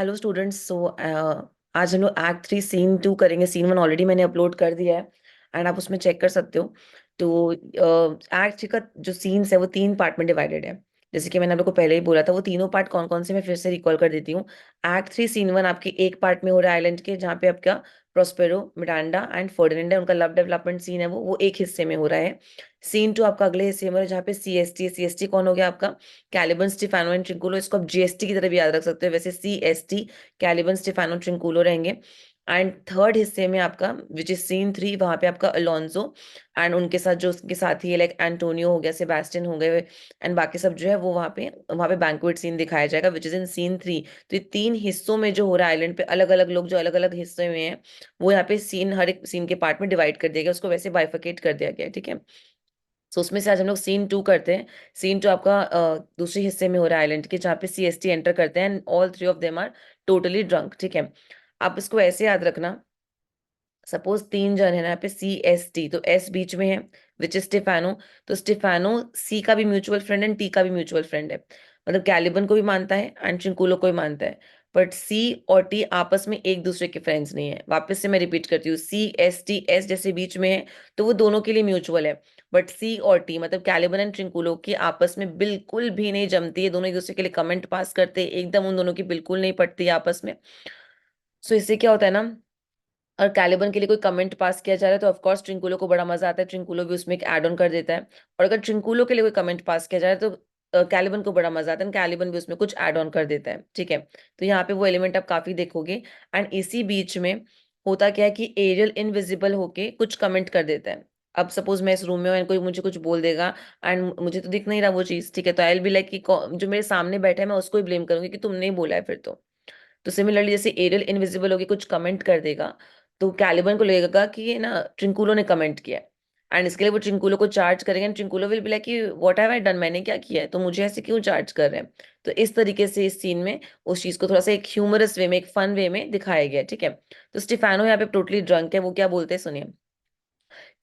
Hello students. आज हम लोग एक्ट 3 सीन 2 करेंगे। सीन 1 ऑलरेडी मैंने अपलोड कर दिया है एंड आप उसमें चेक कर सकते हो। तो एक्ट 3 का जो सीन्स है वो 3 पार्ट में डिवाइडेड है। जैसे कि मैंने आप लोग को पहले ही बोला था, वो तीनों पार्ट कौन कौन से मैं फिर से रिकॉल कर देती हूँ। एक्ट 3 सीन 1 आपके एक पार्ट में हो रहा है आइलैंड के, जहाँ पे आपका प्रोस्पेरो, मिरांडा एंड फर्डिनेंड है, उनका लव डेवलपमेंट सीन है, वो एक हिस्से में हो रहा है। सीन 2 आपका अगले हिस्से में हो रहा है, जहाँ पे सी एस टी कौन हो गया आपका, कैलिबन, स्टीफानो एंड ट्रिंकुलो। इसको आप जीएसटी की तरह भी याद रख सकते हो, वैसे CST, कैलिबन, स्टीफानो, ट्रिंकुलो रहेंगे। एंड थर्ड हिस्से में आपका विच इज सीन 3, वहां पे आपका अलोन्सो एंड उनके साथ जो उसके साथी है, लाइक एंटोनियो हो गया, सेबास्टियन हो गए एंड बाकी सब जो है वो वहां पे बैंक्वेट सीन दिखाया जाएगा विच इज इन सीन 3। तो ये तीन हिस्सों में जो हो रहा है आइलैंड पे, अलग अलग लोग जो अलग अलग हिस्से में हैं, वो यहाँ पे सीन हर एक सीन के पार्ट में डिवाइड कर दिया गया, उसको वैसे बाइफिकेट कर दिया गया है, ठीक है। तो उसमें से आज हम लोग सीन 2 करते हैं। सीन 2 आपका दूसरे हिस्से में हो रहा है आइलैंड के, जहाँ पे CST एंटर करते हैं and all three of them are totally drunk, ठीक है। आप इसको ऐसे याद रखना, सपोज तीन जन है ना यहाँ पे, CST, तो S बीच में है विच इज स्टेफानो। तो स्टेफानो C का भी म्यूचुअल फ्रेंड एंड T का भी म्यूचुअल फ्रेंड है, मतलब कैलिबन को भी मानता है एंड चिंकुलो को भी मानता है। बट C और T आपस में एक दूसरे के फ्रेंड्स नहीं है। वापस से मैं रिपीट करती हूँ, CST S जैसे बीच में है तो वो दोनों के लिए म्यूचुअल है, बट C और T मतलब कैलिबन एंड चिंकुलो की आपस में बिल्कुल भी नहीं जमती है। दोनों एक दूसरे के लिए कमेंट पास करते हैं, एकदम उन दोनों की बिल्कुल नहीं पड़ती है आपस में। सो इससे क्या होता है ना, और कैलिबन के लिए कोई कमेंट पास किया जा रहा है तो ऑफकोर्स ट्रिंकुलो को बड़ा मजा आता है, ट्रिंकुलो भी उसमें एक ऐड ऑन कर देता है। और अगर ट्रिंकुलो के लिए कोई कमेंट पास किया जा रहा है तो कैलिबन को बड़ा मजा आता है, कैलिबन भी उसमें कुछ ऐड ऑन कर देता है, ठीक है। तो यहाँ पे वो एलिमेंट आप काफी देखोगे। एंड इसी बीच में होता क्या है कि एरियल इनविजिबल होके कुछ कमेंट कर देता है। अब सपोज मैं इस रूम में हूँ and कोई मुझे कुछ बोल देगा एंड मुझे तो दिख नहीं रहा वो चीज, ठीक है, तो आई विल बी लाइक कि जो मेरे सामने बैठा है मैं उसको ही ब्लेम करूंगी कि तुमने ही बोला है फिर तो सिमिलरली जैसे एरियल इनविजिबल होके कुछ कमेंट कर देगा, तो कैलिबन को लगेगा कि ये ना ट्रिंकुलो ने कमेंट किया है एंड इसके लिए वो ट्रिंकुलो को चार्ज करेंगे एंड ट्रिंकुलो विल बी लाइक कि व्हाट हैव आई डन, मैंने क्या किया है, तो मुझे ऐसे क्यों चार्ज कर रहे हैं। तो इस तरीके से इस सीन में उस चीज को थोड़ा सा एक ह्यूमरस वे में, एक फन वे में दिखाया गया है, ठीक है। तो स्टिफानो यहाँ पे टोटली ड्रंक है, वो क्या बोलते हैं सुनिए।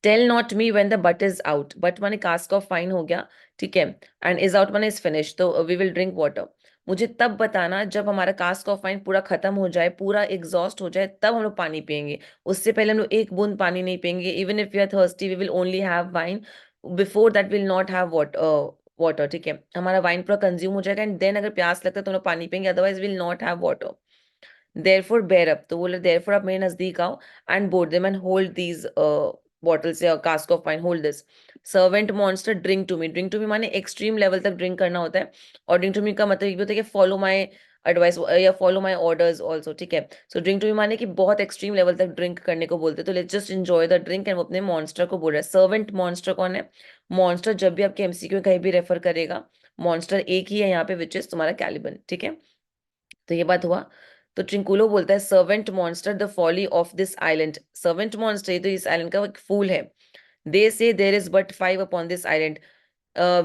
Tell not me when the butt is out, butt माने कास्ट ऑफ फाइन हो गया, ठीक है, एंड इज आउट माने इज फिनिश, तो वी विल ड्रिंक वाटर। मुझे तब बताना जब हमारा कास्ट ऑफ फाइन पूरा खत्म हो जाए, पूरा एग्जॉस्ट हो जाए, तब हम लोग पानी पियेंगे। उससे पहले हम लोग एक बूंद पानी नहीं पियेंगे। Even if you are thirsty we will only have wine, before that will not have water, ठीक है। हमारा वाइन पूरा कंज्यूम हो जाएगा एंड देन अगर प्यास लगता है तो हम लोग पानी पियेंगे, otherwise will not have water. Therefore bear up, तो बोले देयरफॉर आप मेरे नजदीक आओ and board them and hold these bottles या cask of wine, hold this. Servant monster drink to me, drink to me माने एक्सट्रीम लेवल तक drink करना होता है। और ड्रिंक टू मी का मतलब ये भी होता है कि फॉलो माई एडवाइस या फॉलो माई ऑर्डर्स ऑल्सो, ठीक है। सो ड्रिंक टू मी माने कि बहुत एक्सट्रीम लेवल तक ड्रिंक करने को बोलते हैं, तो let's just enjoy the drink. And वो अपने मॉन्स्टर को बोल रहा है। सर्वेंट मॉन्स्टर कौन है? मॉन्स्टर जब भी आपके MCQ में कहीं भी रेफर करेगा, मॉन्स्टर एक ही है यहाँ पे विच इज तुम्हारा कैलिबन, ठीक है। तो ये बात हुआ। तो ट्रिंकुलो बोलता है servant monster the folly of this island, servant monster ये तो इस आइलैंड का एक फूल है। They say there is but 5 upon this island,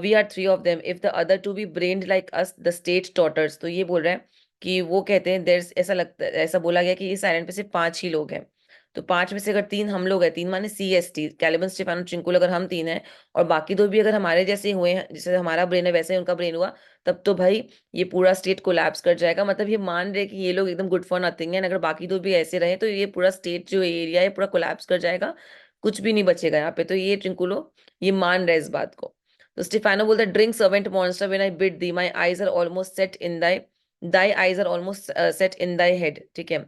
we are 3 of them, if the other two be brained like us the state totters. तो ये बोल रहा है कि वो कहते हैं देर, ऐसा लगता है, ऐसा बोला गया कि इस आइलैंड पे सिर्फ 5 ही लोग हैं। तो 5 में से अगर 3 हम लोग हैं, 3 माने CST, कैलिबन, स्टेफानो, चिंकुल, अगर हम 3 हैं और बाकी 2 भी अगर हमारे जैसे हुए हैं, जैसे हमारा ब्रेन है वैसे ही उनका ब्रेन हुआ, तब तो भाई ये पूरा स्टेट कोलैप्स कर जाएगा। मतलब ये मान रहे कि ये लोग एकदम गुड फॉर नथिंग है, अगर बाकी 2 भी ऐसे रहे तो ये पूरा स्टेट जो एरिया है पूरा कोलैप्स कर जाएगा, कुछ भी नहीं बचेगा यहाँ पे। तो ये चिंकुलो ये मान रहे इस बात को। तो स्टेफानो बोलता है drink servant monster when I bid thee, my eyes are almost set in thy, thy eyes are almost set in thy head, ठीक है।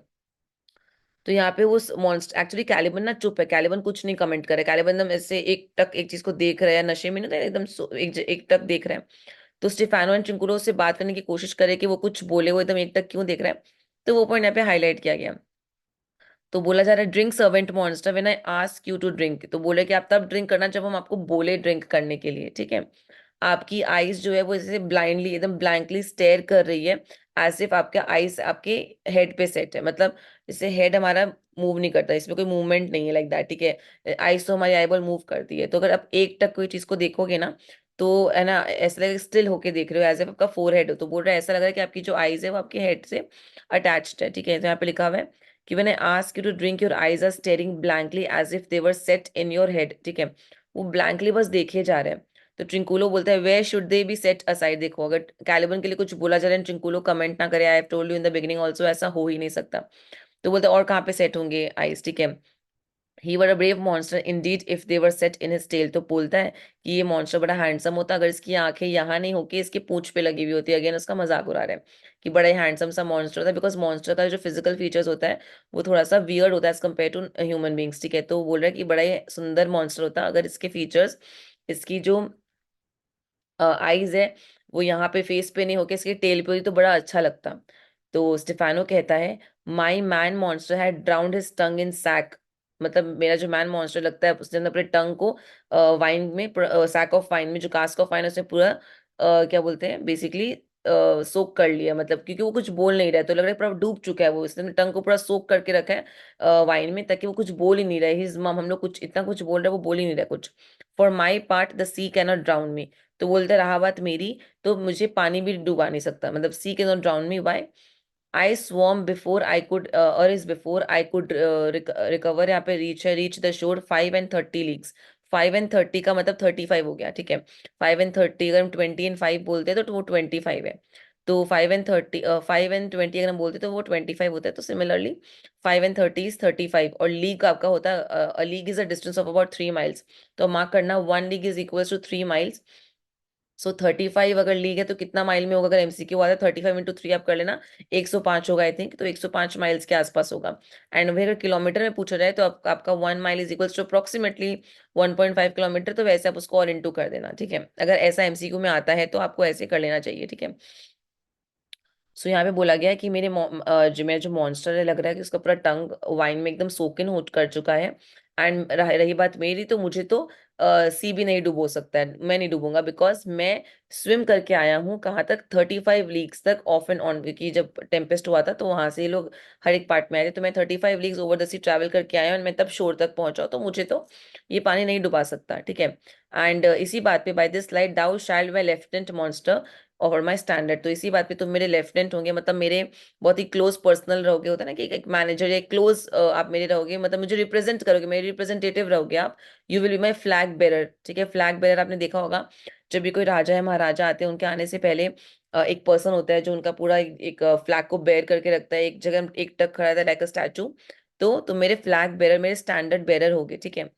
तो यहाँ पे वो मॉन्स्टर एक्चुअली कैलिबन ना चुप है, कैलिबन कुछ नहीं कमेंट कर रहा है, कैलिबन एकदम ऐसे एक टक एक चीज को देख रहा है, नशे में नहीं होता है, एकदम एक टक देख रहा है। तो स्टेफानो एंड चिंकुलो से बात करने की कोशिश करे कि वो कुछ बोले, वो एकदम एक टक क्यों देख रहा है। तो वो पॉइंट यहाँ पे हाईलाइट किया गया। तो बोला जा रहा है drink servant monster when I ask you to drink, तो बोले कि आप तब ड्रिंक करना जब हम आपको बोले ड्रिंक करने के लिए, ठीक है। आपकी आईज जो है वो जैसे ब्लाइंडली एकदम ब्लैंकली स्टेयर कर रही है, एज इफ आपका आईज आपके हेड पे सेट है, मतलब जैसे हेड हमारा मूव नहीं करता, इसमें कोई मूवमेंट नहीं है लाइक दैट, ठीक है। आईज तो हमारी आईबॉल मूव करती है, तो अगर आप एक टक कोई चीज को देखोगे ना, तो है ना ऐसा लगेगा स्टिल होके देख रहे हो, एज इफ आपका फोर हेड हो। तो बोल रहा है ऐसा लग रहा है कि आपकी जो आईज है वो आपके हेड से अटैच्ड है, ठीक है। तो यहाँ पे लिखा हुआ है कि when I ask you to drink your eyes are staring blankly as if they were set in your head, ठीक है। वो ब्लैंकली बस देखे जा रहे हैं। तो ट्रिंकुलो बोलता है where should they be set aside. देखो अगर कैलिबन के लिए कुछ बोला जा रहा है, ट्रिंकुलो कमेंट ना करे I have told you in the beginning also, ऐसा हो ही नहीं सकता। तो बोलते हैं और कहाँ पे सेट होंगे आइस, ठीक है। He were a brave monster indeed if they were set in his tail. तो बोलता है कि ये मॉन्स्टर बड़ा हैंडसम होता अगर इसकी आंखें यहाँ नहीं होके इसके पूंछ पे लगी हुई होती। अगेन उसका मजाक उड़ा रहे हैं कि बड़ा ही हैंडसम सा मॉन्स्टर होता है, बिकॉज मॉन्स्टर का जो फिजिकल फीचर्स होता है वो थोड़ा सा वियर्ड होता है as compare to human beings, ठीक है। तो वो बोल रहा है कि बड़ा ही सुंदर मॉन्स्टर होता है अगर इसके फीचर्स, इसकी जो आईज है वो यहाँ पे फेस पे नहीं होके इसके टेल पे होती तो बड़ा अच्छा लगता। तो स्टेफानो कहता है my man monster had drowned his tongue in sack. मतलब मेरा जो मैन मॉन्स्टर लगता है उसने अपने टंग को वाइन में, सैक ऑफ वाइन में, जो कास्क ऑफ वाइन उसने पूरा क्या बोलते हैं बेसिकली सोक कर लिया। मतलब क्योंकि वो कुछ बोल नहीं रहा है तो लग रहा है पूरा डूब चुका है वो, इसने अपने टंग को पूरा सोक करके रखा है वाइन में, ताकि वो कुछ बोल ही नहीं रहा है। हिज मम, हम लोग कुछ इतना कुछ बोल रहे हैं वो बोल ही नहीं रहा है कुछ। For my part the sea cannot drown me. तो बोलते रहा बात मेरी, तो मुझे पानी भी डुबा नहीं सकता। मतलब sea can not drown me, why I swam before I could, और is before I could recover. यहाँ पे रीच है, reach the shore 5 and 30 leagues. 5 and 30 का मतलब 35 हो गया, ठीक है। 5 and 30 अगर हम 20 and 5 बोलते हैं तो वो 25 है। तो 5 and 30, 5 and 20 अगर हम बोलते हैं तो वो 25 होता है। तो सिमिलरली 5 and 30 इज 35, और लीग आपका होता है a league is a distance of about 3 miles. तो मार्क करना 1 league is equal to 3 miles. So 35 अगर लीग है तो कितना माइल में होगा, अगर एमसीक्यू आता है 35 × 3 आप कर लेना, 105 होगा आई थिंक। तो 105 माइल्स के आसपास होगा। एंड वही अगर किलोमीटर में पूछा जाए तो आपका 1 mile is equals to approximately 1.5 kilometre. तो वैसे आप उसको और इंटू कर देना, ठीक है। अगर ऐसा एमसीक्यू में आता है तो आपको ऐसे कर लेना चाहिए, ठीक है। सो यहाँ पे बोला गया है कि जो मेरा जो मॉन्स्टर है लग रहा है कि उसका पूरा टंग वाइन में एकदम सोकिन हो कर चुका है। एंड रही बात मेरी, तो मुझे तो सी भी नहीं डुबो सकता है, मैं नहीं डूबूंगा, बिकॉज मैं स्विम करके आया हूँ कहाँ तक, 35 लीग्स तक ऑफ एंड ऑन। क्योंकि जब टेम्पेस्ट हुआ था तो वहां से ये लोग हर एक पार्ट में आए थे, तो मैं 35 leagues over the sea travel करके आया हूँ, मैं तब शोर तक पहुंचा, तो मुझे तो ये पानी नहीं डुबा सकता, ठीक है। एंड इसी बात पे by this light thou shalt my lieutenant monster और माई स्टैंडर्ड। तो इसी बात पे तुम मेरे लेफ्टिनेंट होंगे, मतलब मेरे बहुत ही क्लोज पर्सनल रहोगे, होता है ना कि एक मैनेजर या क्लोज आप मेरे रहोगे, मतलब मुझे रिप्रेजेंट करोगे, मेरे रिप्रेजेंटेटिव रहोगे आप। You will be my flag bearer, ठीक है। फ्लैग बेरर आपने देखा होगा जब भी कोई राजा या महाराजा आते हैं उनके आने से पहले एक पर्सन होता है जो उनका पूरा एक फ्लैग को बेयर करके रखता है, एक जगह एक टक खड़ा रहता है लाइक अ स्टैचू। तो तुम मेरे फ्लैग बेरर, मेरे स्टैंडर्ड बेरर होगे, ठीक है।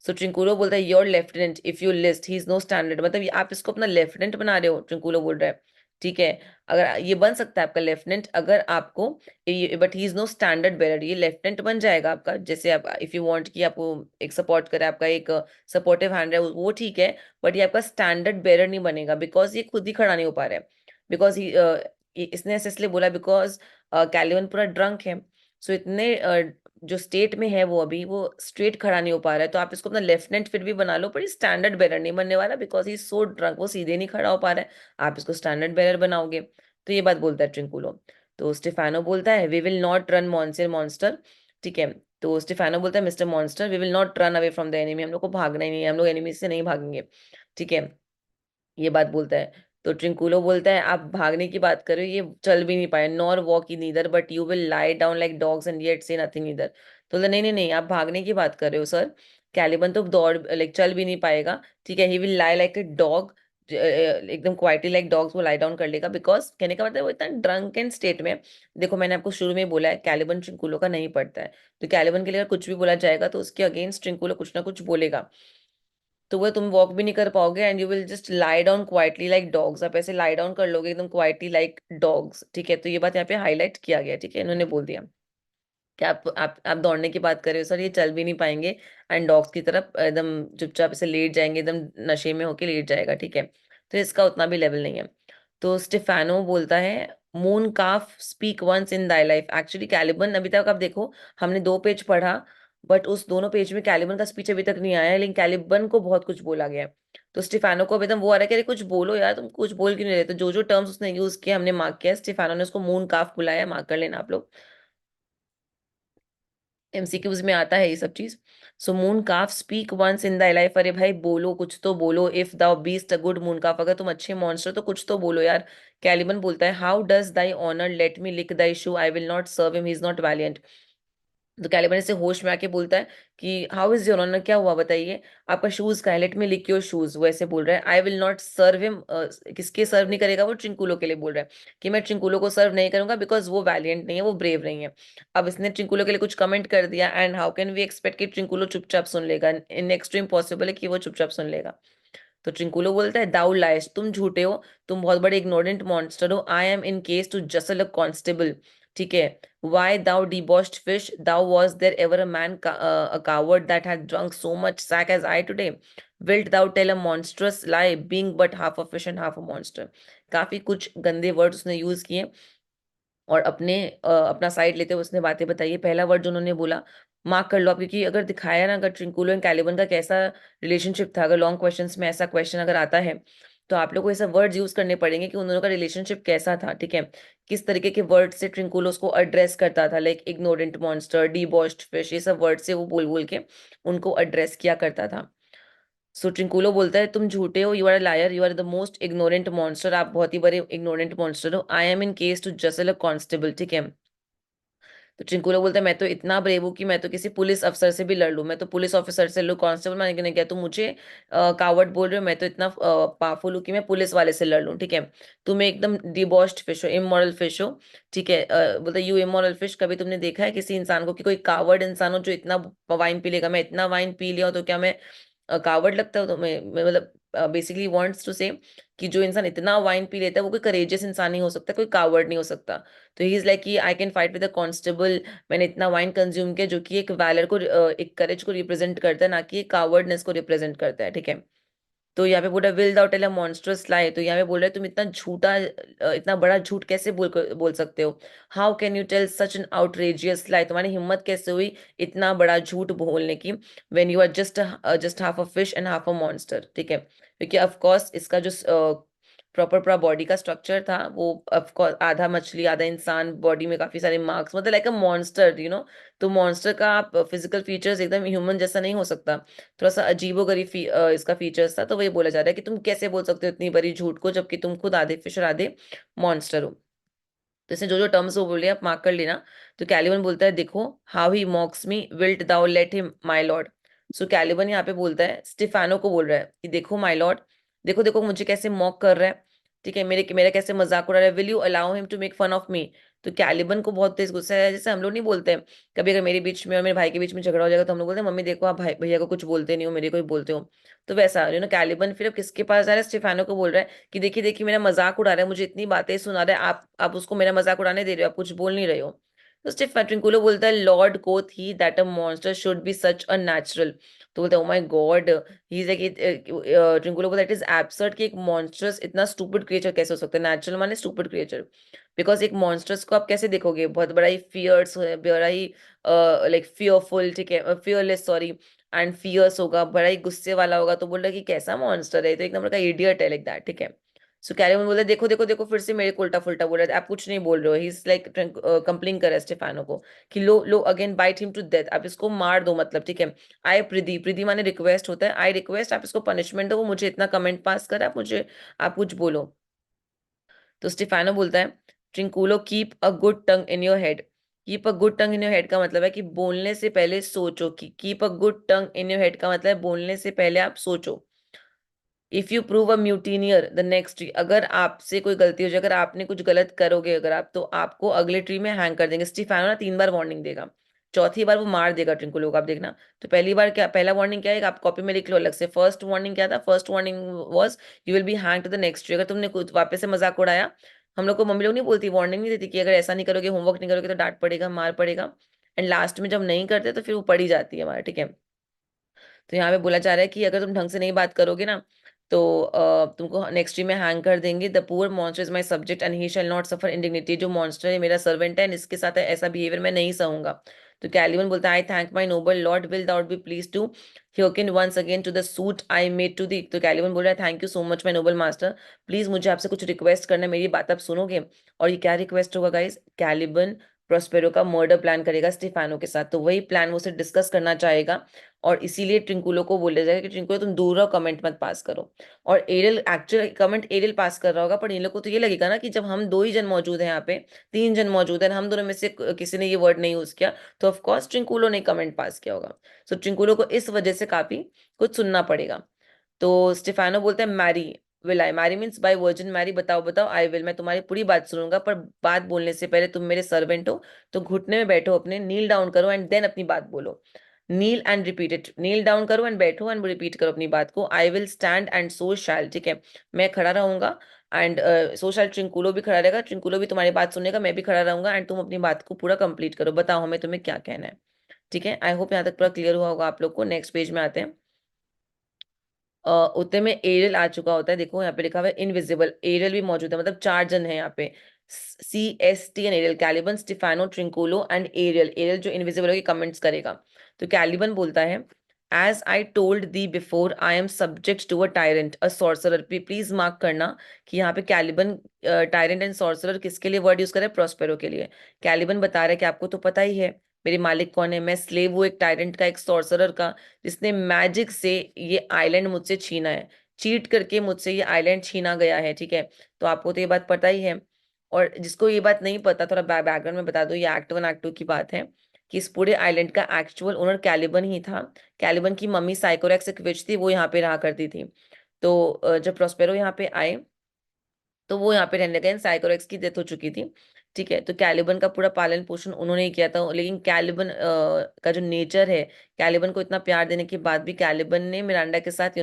सो ट्रिंकुलो बोलता है your lieutenant if you list he is no standard. मतलब आप इसको अपना लेफ्टिनेंट बना रहे हो, ट्रिंकुलो बोल रहा है, ठीक है। अगर ये बन सकता है आपका लेफ्टिनेंट अगर आपको, but he is no standard bearer. ये लेफ्टिनेंट बन जाएगा आपका, जैसे आप इफ यू वांट कि आपको एक सपोर्ट करे, आपका एक सपोर्टिव हैंड है वो ठीक है। बट ये आपका स्टैंडर्ड बेरर नहीं बनेगा, बिकॉज ये खुद ही खड़ा नहीं हो पा रहा है। बिकॉज ही इसने ऐसे इसलिए बोला बिकॉज कैलिवन पूरा ड्रंक है। सो इतने जो स्टेट में है वो अभी वो स्ट्रेट खड़ा नहीं हो पा रहा है। तो आप इसको अपना लेफ्टिनेंट फिर भी बना लो, पर ये स्टैंडर्ड बेरर नहीं बनने वाला, बिकॉज ही सो ड्रंक, वो सीधे नहीं खड़ा हो पा रहा है। आप इसको स्टैंडर्ड बेरर बनाओगे। तो ये बात बोलता है ट्रिंकुलो। तो स्टेफानो बोलता है we will not run monster monster, ठीक है। तो स्टेफानो बोलता है mister monster we will not run away from the enemy. हम लोग को भागना ही नहीं है, हम लोग एनिमी से नहीं भागेंगे, ठीक है। ये बात बोलता है। तो ट्रिंकुलो बोलता है आप भागने की बात कर रहे हो, ये चल भी नहीं पाए, nor walk in either but you will lie down like dogs and yet से नथिंग ईदर। तो बोला, नहीं नहीं नहीं, आप भागने की बात कर रहे हो सर, कैलिबन तो दौड़ लाइक चल भी नहीं पाएगा, ठीक है। He will lie like a dog, एकदम क्वाइटली लाइक डॉग्स वो लाई डाउन कर लेगा, बिकॉज कहने का मतलब वो इतना ड्रंक एंड स्टेट में है। देखो मैंने आपको शुरू में ही बोला है कैलिबन ट्रिंकुलो का नहीं पड़ता है। तो कैलिबन के लिए अगर कुछ भी बोला जाएगा तो उसके अगेंस्ट ट्रिंकुलो कुछ ना कुछ बोलेगा। तो वो तुम वॉक भी नहीं कर पाओगे and you will just lie down quietly like dogs. आप ऐसे लाई डाउन कर लोगे एकदम क्वाइटली लाइक डॉग्स, ठीक है। तो ये बात यहाँ पे हाईलाइट किया गया, ठीक है, इन्होंने बोल दिया कि आप दौड़ने की बात कर रहे हो सर, ये चल भी नहीं पाएंगे एंड डॉग्स की तरफ एकदम चुपचाप ऐसे लेट जाएंगे, एकदम नशे में होके लेट जाएगा, ठीक है। तो इसका उतना भी लेवल नहीं है। तो स्टेफानो बोलता है moon calf speak once in thy life. Actually Caliban अभी तक आप देखो हमने 2 पेज पढ़ा, बट उस दोनों पेज में कैलिबन का स्पीच अभी तक नहीं आया है, लेकिन कैलिबन को बहुत कुछ बोला गया है। तो स्टेफानो को अभी एकदम वो आ रहा है कि अरे कुछ बोलो यार, तुम कुछ बोल क्यों नहीं रहे। तो जो जो टर्म्स उसने यूज किया हमने मार्क किया, स्टेफानो ने उसको मून काफ बुलाया, मार्क कर लेना आप लोग, एमसीक्यूज में आता है ये सब चीज। So moon calf speak once in thy life. अरे भाई बोलो, कुछ तो बोलो। If thou beest a good moon calf, अगर तुम अच्छे मॉन्स्टर तो कुछ तो बोलो यार। कैलिबन बोलता है how does thy honour let me lick thy shoe, I will not serve him, he is not valiant. तो कैलिबन से होश में आके बोलता है कि हाउ इज योर ऑनर, क्या हुआ बताइए, आपका शूज का है, let me lick your shoes. वो ऐसे बोल रहा है, I will not serve him. किसके सर्व नहीं करेगा, वो ट्रिंकुलो के लिए बोल रहा है कि मैं ट्रिंकुलो को सर्व नहीं करूंगा बिकॉज वो वैलियंट नहीं है, वो ब्रेव नहीं है। अब इसने ट्रिंकुलो के लिए कुछ कमेंट कर दिया, and how can we expect कि ट्रिंकुलो चुपचाप सुन लेगा, इन एक्सट्रीम पॉसिबल है कि वो चुपचाप सुन लेगा। तो ट्रिंकुलो बोलता है, दाउ लाइस, तुम झूठे हो, तुम बहुत बड़े इग्नोरेंट मॉन्स्टर हो, I am in case to जसल a constable. ठीक है, why thou deboshed fish, thou was there ever a man a coward that had drunk so much sack as I today, wilt thou tell a monstrous lie being but half a fish and half a monster. काफी कुछ गंदे words उसने use किए, और अपना side लेते हुए उसने बातें बताई है। पहला वर्ड जो उन्होंने बोला, मार्क कर लो आप, क्योंकि अगर दिखाया ना, अगर ट्रिंकुलो एंड कैलिबन का कैसा रिलेशनशिप था, अगर लॉन्ग क्वेश्चंस में ऐसा क्वेश्चन अगर आता है, तो आप लोग को ऐसा वर्ड्स यूज करने पड़ेंगे कि उन दोनों का रिलेशनशिप कैसा था। ठीक है, किस तरीके के वर्ड से ट्रिंकुलो उसको एड्रेस करता था, लाइक इग्नोरेंट मॉन्स्टर, डीबॉस्ड फिश, ये सब वर्ड से वो बोल बोल के उनको एड्रेस किया करता था। सो ट्रिंकुलो बोलता है, तुम झूठे हो, you are liar, you are the most ignorant monster, आप बहुत ही बड़े इग्नोरेंट मॉन्स्टर हो, I am in case to जसल a constable. ठीक है, तो चिंकुलो बोलता है, मैं तो इतना ब्रेव हूँ कि मैं तो किसी पुलिस अफसर से भी लड़ लूँ, मैं तो पुलिस ऑफिसर से लड़ूँ, कांस्टेबल मैंने नहीं किया, तुम मुझे कावर्ड बोल रहे हो, मैं तो इतना पावरफुल हूँ कि मैं पुलिस वाले से लड़ लूँ। ठीक है, तुम एकदम डिबॉस्ड फिश हो, इमोरल फिश हो। ठीक है, बोलता यू इमोरल फिश, कभी तुमने देखा है किसी इंसान को कि कोई कावर्ड इंसान हो जो इतना वाइन पी लेगा, मैं इतना वाइन पी लिया हूं, तो क्या मैं कावर्ड लगता हूँ तुम्हें? मतलब बेसिकली वांट्स टू से कि जो इंसान इतना वाइन पी लेता है वो कोई करेजियस इंसान नहीं हो सकता, कोई कावर्ड नहीं हो सकता। तो ही इज लाइक कि I can fight with the constable, मैंने इतना वाइन कंज्यूम किया, जो कि एक वैलर को एक करेज को रिप्रेजेंट करता है, ना कि एक कावर्डनेस को रिप्रेजेंट करता है। ठीक है, तो यहाँ पे बोल रहा है, will thou tell a monstrous lie, तो यहाँ पे बोल रहा है तुम इतना झूठा, इतना बड़ा झूठ कैसे बोल सकते हो, how can you tell such an outrageous lie, तुम्हारी हिम्मत कैसे हुई इतना बड़ा झूठ बोलने की, when you are just half a fish and half a monster. ठीक है, क्योंकि ऑफ कोर्स इसका जो प्रॉपर पूरा बॉडी का स्ट्रक्चर था, वो ऑफ कोर्स आधा मछली आधा इंसान, बॉडी में काफी सारे मार्क्स, मतलब लाइक अ मॉन्स्टर, तो मॉन्स्टर का आप फिजिकल फीचर्स एकदम ह्यूमन जैसा नहीं हो सकता, थोड़ा सा अजीबोगरीब इसका फीचर्स था। तो वही बोला जा रहा है कि तुम कैसे बोल सकते हो इतनी बड़ी झूठ को, जबकि तुम खुद आधे फिश और आधे मॉन्स्टर हो। तो इसने जो जो टर्म्स वो बोले आप मार्क कर लेना। तो कैलिबन बोलता है, देखो, how he mocks me, wilt thou let him my lord. So Caliban यहाँ पे बोलता है, स्टिफानो को बोल रहा है कि देखो माय लॉर्ड, देखो देखो मुझे कैसे मॉक कर रहा है। ठीक है, मेरे मेरा कैसे मजाक उड़ा रहा है, will you allow him to make fun of me. तो कैलिबन को बहुत तेज गुस्सा है, जैसे हम लोग नहीं बोलते हैं, कभी अगर मेरे बीच में और मेरे भाई के बीच में झगड़ा हो जाएगा तो हम लोग बोलते हैं, मम्मी देखो आप भाई भैया को कुछ बोलते नहीं हो, मेरे को ही बोलते हो। तो वैसा कैलिबन फिर अब किसके पास जा रहा है, स्टिफानो को बोल रहा है कि देखिए देखिए मेरा मजाक उड़ा रहा है, मुझे इतनी बातें सुना रहा है, आप उसको मेरा मजाक उड़ाने दे रहे हो, आप कुछ बोल नहीं रहे हो। तो स्टिफ ट्रिंकुलो बोलता है, Lord quoth he that a monster should be such a natural. तो बोलता है, oh my God, he is like, Trinculo बोलता है, इट इज एब्सर्ड कि एक मॉन्स्टर्स इतना स्टूपिड क्रिएचर कैसे हो सकता है, नेचुरल माने स्टूपिड क्रिएचर, बिकॉज एक मॉन्स्टर्स को आप कैसे देखोगे, बहुत बड़ा ही फियर्स, बड़ा ही लाइक फियरफुल, ठीक है, फियरलेस, सॉरी, एंड फियर्स होगा, बड़ा ही गुस्से वाला होगा। तो बोल रहा है कि कैसा मॉन्स्टर है, तो एक नंबर का इडियट है लाइक दैट। ठीक है, सो कैरियन बोला, देखो देखो देखो, फिर से मेरे को उल्टा फुल्टा बोल रहा है, आप कुछ नहीं बोल रहे हो, ही इज लाइक कंप्लेन कर रहा है स्टेफानो को कि lo lo again bite him to death, आप इसको मार दो, मतलब। ठीक है, आई प्रीति, प्रीति माने रिक्वेस्ट होता है, आई रिक्वेस्ट, आप इसको पनिशमेंट दो, वो मुझे इतना कमेंट पास कर, आप कुछ बोलो। तो स्टेफानो बोलता है, Trinculo, keep a good tongue in your head. Keep a good tongue in your head का मतलब है कि बोलने से पहले सोचो, कि keep a good tongue in your head का मतलब है बोलने से पहले आप सोचो। If you prove a mutineer the next tree, अगर आपसे कोई गलती हो जाए, अगर आपने कुछ गलत करोगे अगर आप, तो आपको अगले ट्री में हैंग कर देंगे। स्टीफानो ना 3 बार वार्निंग देगा, चौथी बार वो मार देगा ट्रिंकुलो को, आप देखना। तो पहली बार क्या, पहला वार्निंग क्या है, आप कॉपी में लिख लो अलग से। फर्स्ट वार्निंग क्या था, first warning was, you will be hang to the next tree. अगर तुमने कुछ वापस से मजाक उड़ाया, हम लोग को मम्मी लोग नहीं बोलती, वार्निंग नहीं देती कि अगर ऐसा नहीं करोगे, होमवर्क नहीं करोगे तो डांट पड़ेगा, मार पड़ेगा, एंड लास्ट में जब नहीं करते तो फिर वो पड़ी जाती है हमारा। ठीक है, तो यहाँ पे बोला जा रहा है कि अगर तुम ढंग से नहीं बात करोगे ना, तो तुमको नेक्स्ट में हैंग कर देंगे। The poor monster is my subject and he shall not suffer indignity, जो मॉन्स्टर है मेरा सर्वेंट है, इसके साथ ऐसा बिहेवियर मैं नहीं सहूंगा। तो कैलिवन बोलता है, I thank my noble lord, will thou be please to hearken once again to the suit I made to thee. तो कैलिवन बोल रहा है, thank you so much my noble master, please मुझे आपसे कुछ रिक्वेस्ट करना है, मेरी बात आप सुनोगे। और ये क्या रिक्वेस्ट होगा गाइस, कैलिबन प्रोस्पेरो का मर्डर प्लान करेगा स्टेफानो के साथ, तो वही प्लान वो उसे डिस्कस करना चाहेगा। और इसीलिए ट्रिंकुलो को बोला जाएगा कि ट्रिंकुलो तुम दूर रहो, कमेंट मत पास करो। और एरियल एक्चुअल कमेंट एरियल पास कर रहा होगा, पर इन लोग को तो ये लगेगा ना कि जब हम दो ही जन मौजूद हैं यहाँ पे, तीन जन मौजूद हैं, हम दोनों में से किसी ने ये वर्ड नहीं यूज किया, तो ऑफकोर्स ट्रिंकुलो ने कमेंट पास किया होगा। सो ट्रिंकुलो को इस वजह से काफी कुछ सुनना पड़ेगा। तो स्टेफानो बोलते हैं marry, will I marry means by Virgin Mary, बताओ बताओ, आई विल, मैं तुम्हारी पूरी बात सुनूंगा, पर बात बोलने से पहले तुम मेरे सर्वेंट हो, तो घुटने में बैठो अपने, नील डाउन करो एंड देन अपनी बात बोलो। Kneel and repeat it, kneel down करो एंड बैठो एंड रिपीट करो अपनी बात को। I will stand and so shall, ठीक है, मैं खड़ा रहूंगा एंड सो शैल, ट्रिंकुलो भी खड़ा रहेगा, ट्रिंकुलो भी तुम्हारी बात सुनेगा, मैं भी खड़ा रहूंगा, एंड तुम अपनी बात को पूरा कंप्लीट करो, बताओ हमें तुम्हें क्या कहना है। ठीक है, आई होप यहाँ तक पूरा क्लियर हुआ होगा आप लोग को। नेक्स्ट पेज में आते हैं। उतने में एरियल आ चुका होता है, देखो यहाँ पे लिखा हुआ है इनविजिबल, एरियल भी मौजूद है, मतलब चार जन है यहाँ पे, CST and Ariel, Caliban, Stephano, Trinculo and Ariel. Ariel जो इनविजिबल होगी कमेंट्स करेगा। तो कैलिबन बोलता है, as I told thee before, I am subject to a tyrant a sorcerer. Please mark करना कि यहाँ पे कैलिबन टायरेंट एंड सॉर्सरर किसके लिए वर्ड यूज करे, प्रोस्पेरो के लिए। कैलिबन बता रहा है कि आपको तो पता ही है मेरे मालिक कौन है, मैं स्लेव हूँ एक टायरेंट का, एक सॉर्सरर का, जिसने मैजिक से ये आइलैंड मुझसे छीना है, चीट करके मुझसे ये आइलैंड छीना गया है, ठीक है। तो आपको तो ये बात पता ही है। और जिसको ये बात नहीं पता, थोड़ा बैकग्राउंड में बता दो, ये एक्ट 1 एक्ट 2 की बात है कि इस पूरे आइलैंड का एक्चुअल ओनर कैलिबन ही था। कैलिबन की मम्मी साइकोरेक्स एक विच थी, वो यहाँ पे रहा करती थी। तो जब प्रोस्पेरो यहाँ पे आए तो वो यहाँ पे रहने लगे, साइकोरेक्स की डेथ हो चुकी थी, ठीक है। तो कैलिबन का पूरा पालन पोषण उन्होंने ही किया था, लेकिन कैलिबन का जो नेचर है, कैलिबन को इतना प्यार देने के बाद भी कैलिबन ने मिरांडा के साथ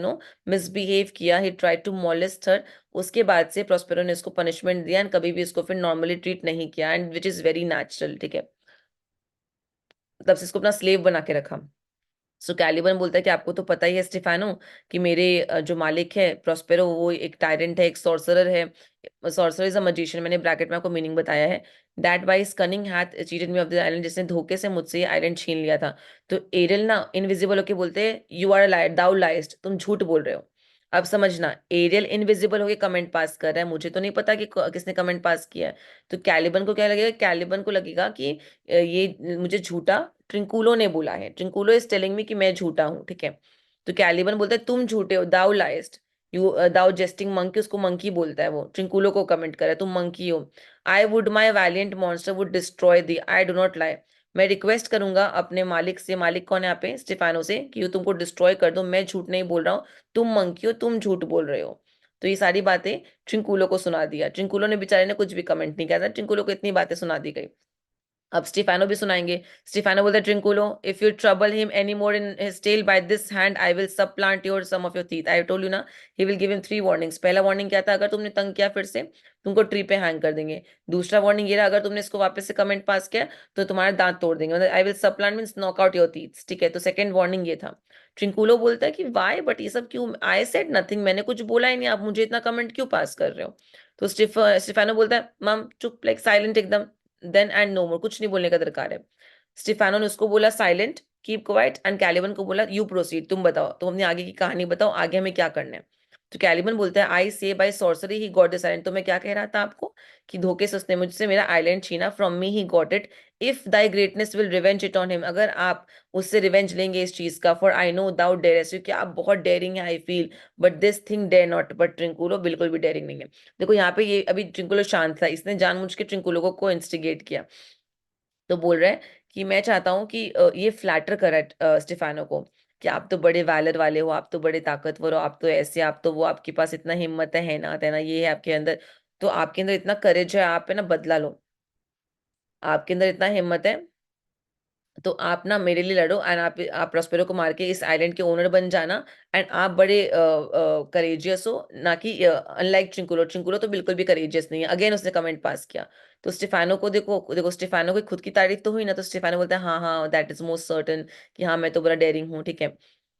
मिसबिहेव किया, ही ट्राई टू मॉलेस्ट हर। उसके बाद से प्रोस्पेरो ने उसको पनिशमेंट दिया एंड कभी भी इसको फिर नॉर्मली ट्रीट नहीं किया, and which is very natural, ठीक है। तब से इसको अपना स्लेव बना के रखा। सो कैलिबन बोलता है कि आपको तो पता ही है स्टिफानो कि मेरे जो मालिक है प्रोस्पेरो, वो एक टायरेंट है, एक सॉर्सरर है। सॉर्सरर इज अ मजिशियन, मैंने ब्रैकेट में आपको मीनिंग बताया है। That by his cunning hath cheated me of the island, जिसने धोखे से मुझसे ये आइलैंड छीन लिया था। तो एरियल ना इनविजिबल होके बोलते हैं, you are liar, thou liest, तुम झूठ बोल रहे हो। अब समझना, एरियल इनविजिबल होके कमेंट पास कर रहा है, मुझे तो नहीं पता कि किसने कमेंट पास किया है। तो कैलिबन को क्या लगेगा, कैलिबन को लगेगा कि ये मुझे झूठा ट्रिंकुलो ने बोला है, ट्रिंकुलो इज टेलिंग मी कि मैं झूठा हूँ, ठीक है। तो कैलिबन बोलता है तुम झूठे हो, thou liest, you thou jesting monkey, उसको मंकी बोलता है, वो ट्रिंकुलो को कमेंट कर रहा है तुम मंकी हो। I would my valiant monster would destroy the, I do not lie, मैं रिक्वेस्ट करूंगा अपने मालिक से, मालिक कौन है यहाँ पे, स्टेफानो से, कि वो तुमको डिस्ट्रॉय कर दो, मैं झूठ नहीं बोल रहा हूँ, तुम मंकी हो, तुम झूठ बोल रहे हो। तो ये सारी बातें ट्रिंकुलो को सुना दिया, ट्रिंकुलो ने बेचारे ने कुछ भी कमेंट नहीं किया था, ट्रिंकुलो को इतनी बातें सुना दी गई। अब स्टीफानो भी सुनाएंगे। स्टीफानो बोलता है, Trinculo, if you trouble him any more in his tale by this hand I will supplant your some of your teeth, I told you ना, he will give him 3 warnings. पहला warning क्या था, अगर तुमने तंग किया फिर से तुमको ट्री पे हैंग कर देंगे। दूसरा वार्निंग ये रहा, अगर तुमने इसको वापस से कमेंट पास किया तो तुम्हारे दांत तोड़ देंगे, मतलब आई विल सब plant means knock out your teeth, ठीक है। तो सेकंड वार्निंग ये था। ट्रिंकुलो बोलता है कि वाई, बट ये सब क्यों, आई सेड नथिंग, मैंने कुछ बोला ही नहीं, आप मुझे इतना कमेंट क्यों पास कर रहे हो। तो स्टीफानो बोलता है, मम चुप, लाइक साइलेंट एकदम, देन एंड नो मोर, कुछ नहीं बोलने का दरकार है। स्टीफानो ने उसको बोला silent, keep quiet, and Caliban को बोला यू प्रोसीड, तुम बताओ, तुम अपनी आगे की कहानी बताओ, आगे हमें क्या करना है। तो कैलिबन बोलता है, I say by sorcery he got this island, तो मैं क्या कह रहा था आपको कि धोखे से उसने मुझसे मेरा आइलैंड छीना, from me he got it, if thy greatness will revenge it on him, अगर आप उससे रिवेंज लेंगे इस चीज का, for I know thou dare, क्योंकि आप बहुत डेयरिंग है I feel, but this thing dare not, but Trinculo बिल्कुल भी डेयरिंग नहीं है। देखो यहाँ पे ये अभी ट्रिंकुलो शांत था, इसने जानबूझ के ट्रिंकुलो को इंस्टिगेट किया। तो बोल रहा है कि मैं चाहता हूँ कि ये फ्लैटर करे स्टेफानो को, कि आप तो बड़े वैलर वाले हो, आप तो बड़े ताकतवर हो, आप तो ऐसे, आप तो वो, आपके पास इतना हिम्मत है ना तेना, ये है आपके अंदर, तो आपके अंदर इतना करेज है, आप है ना बदला लो, आपके अंदर इतना हिम्मत है, तो आप ना मेरे लिए लड़ो, एंड आप प्रॉस्पेरो को मार के इस आइलैंड के ओनर बन जाना, एंड आप बड़े करेजियस हो, ना कि अनलाइक चिंकुलो, चिंकुलो तो बिल्कुल भी करेजियस नहीं है। अगेन उसने कमेंट पास किया। तो स्टेफानो को देखो देखो, स्टेफानो की खुद की तारीफ तो हुई ना, तो स्टेफानो बोलता है हाँ हाँ दैट इज मोस्ट सर्टन, कि हाँ मैं तो बड़ा डेयरिंग हूँ, ठीक है।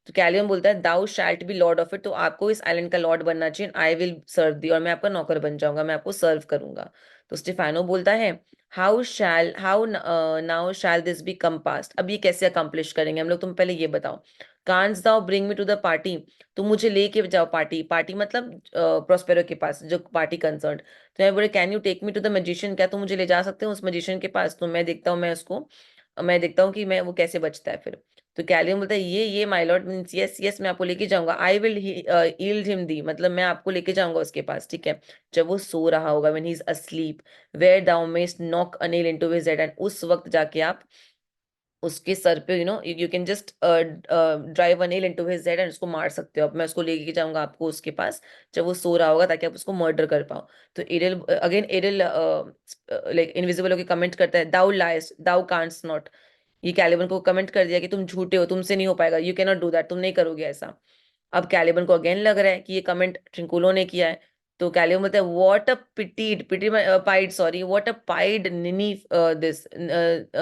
तो कैलियन बोलता है, दाउ शैल्ट बी लॉर्ड ऑफ इट, तो आपको इस आइलैंड का लॉर्ड बनना चाहिए, आई विल सर्व दी, और मैं आपका नौकर बन जाऊंगा, मैं आपको सर्व करूंगा। तो स्टेफानो बोलता है, how now shall this be compassed, अब ये कैसे अकम्प्लिश करेंगे हम लोग, तुम पहले ये बताओ। Canst thou bring me to the party, तुम मुझे लेके जाओ पार्टी, पार्टी मतलब प्रोस्पेरो के पास जो पार्टी कंसर्न। तो मैं बोले can you take me to the magician, क्या तुम मुझे ले जा सकते हो उस मैजिशियन के पास, तो मैं देखता हूँ कि मैं वो कैसे बचता है फिर। तो कैलियन बोलता है ये my Lord means yes yes, मैं आपको लेके जाऊंगा, I will yield him the, मतलब मैं आपको लेके जाऊंगा उसके पास, ठीक है, जब वो सो रहा होगा, when he is asleep, where thou mayst knock a nail into his head, and उस वक्त जाके आप उसके सर पे you can just drive a nail into his head and उसको मार सकते हो। अब मैं उसको लेके जाऊंगा आपको उसके पास जब वो सो रहा होगा, ताकि आप उसको मर्डर कर पाओ। तो Ariel again Ariel like invisible होके कमेंट करता है, thou liest thou canst not, ये कैलिबन को कमेंट कर दिया कि तुम झूठे हो, तुमसे नहीं हो पाएगा, you can not do that, तुम नहीं करोगे ऐसा। अब कैलिबन को अगेन लग रहा है कि ये कमेंट ट्रिंकुलो ने किया है। तो कैलिबन बोलता है what a pitied pity pied sorry what a pied ninny this,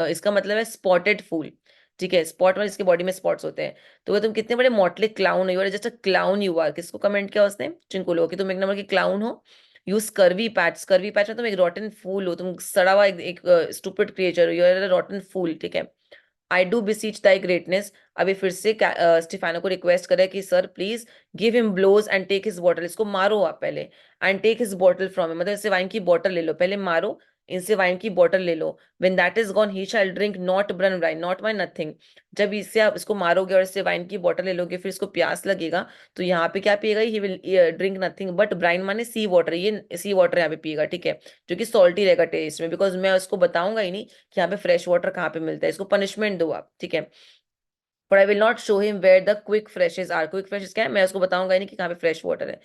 इसका मतलब है स्पॉटेड फूल, ठीक है, स्पॉट मतलब इसके बॉडी में स्पॉट्स होते हैं। तो वो तुम कितने बड़े मोटले क्लाउन हो, you are just a clown you are, किसको कमेंट किया उसने, ट्रिंकुलो, कि तुम एक नंबर की क्लाउन हो। यू स्कर्वी पैच में तुम एक रॉटन फूल हो, तुम सड़ा हुआ एक स्टूपिड क्रिएचर हो, यू आर अ रॉटन फूल, ठीक है। आई डू बिसीच दाई ग्रेटनेस, अभी फिर से स्टीफानो को रिक्वेस्ट करे कि sir please give him blows and take his bottle, इसको मारो आप पहले, and take his bottle from him, मतलब इससे वाइन की बॉटल ले लो, पहले मारो, इनसे वाइन की बॉटल ले लो। When that is gone he shall drink not brine wine not my nothing, जब इससे आप इसको मारोगे और इससे वाइन की बॉटल ले लोगे, फिर इसको प्यास लगेगा, तो यहाँ पे क्या पिएगा, he will drink nothing but brine माने सी वाटर, ये सी वाटर यहाँ पे पिएगा, ठीक है, जो कि सॉल्टी रहेगा टेस्ट में, बिकॉज मैं उसको बताऊंगा ही नहीं कि यहाँ पे फ्रेश वाटर कहाँ पे मिलता है, इसको पनिशमेंट दो आप, ठीक है। But I will not show him where the quick freshes are, quick freshes क्या है, मैं उसको बताऊंगा ही नहीं कि कहाँ पे फ्रेश वाटर है।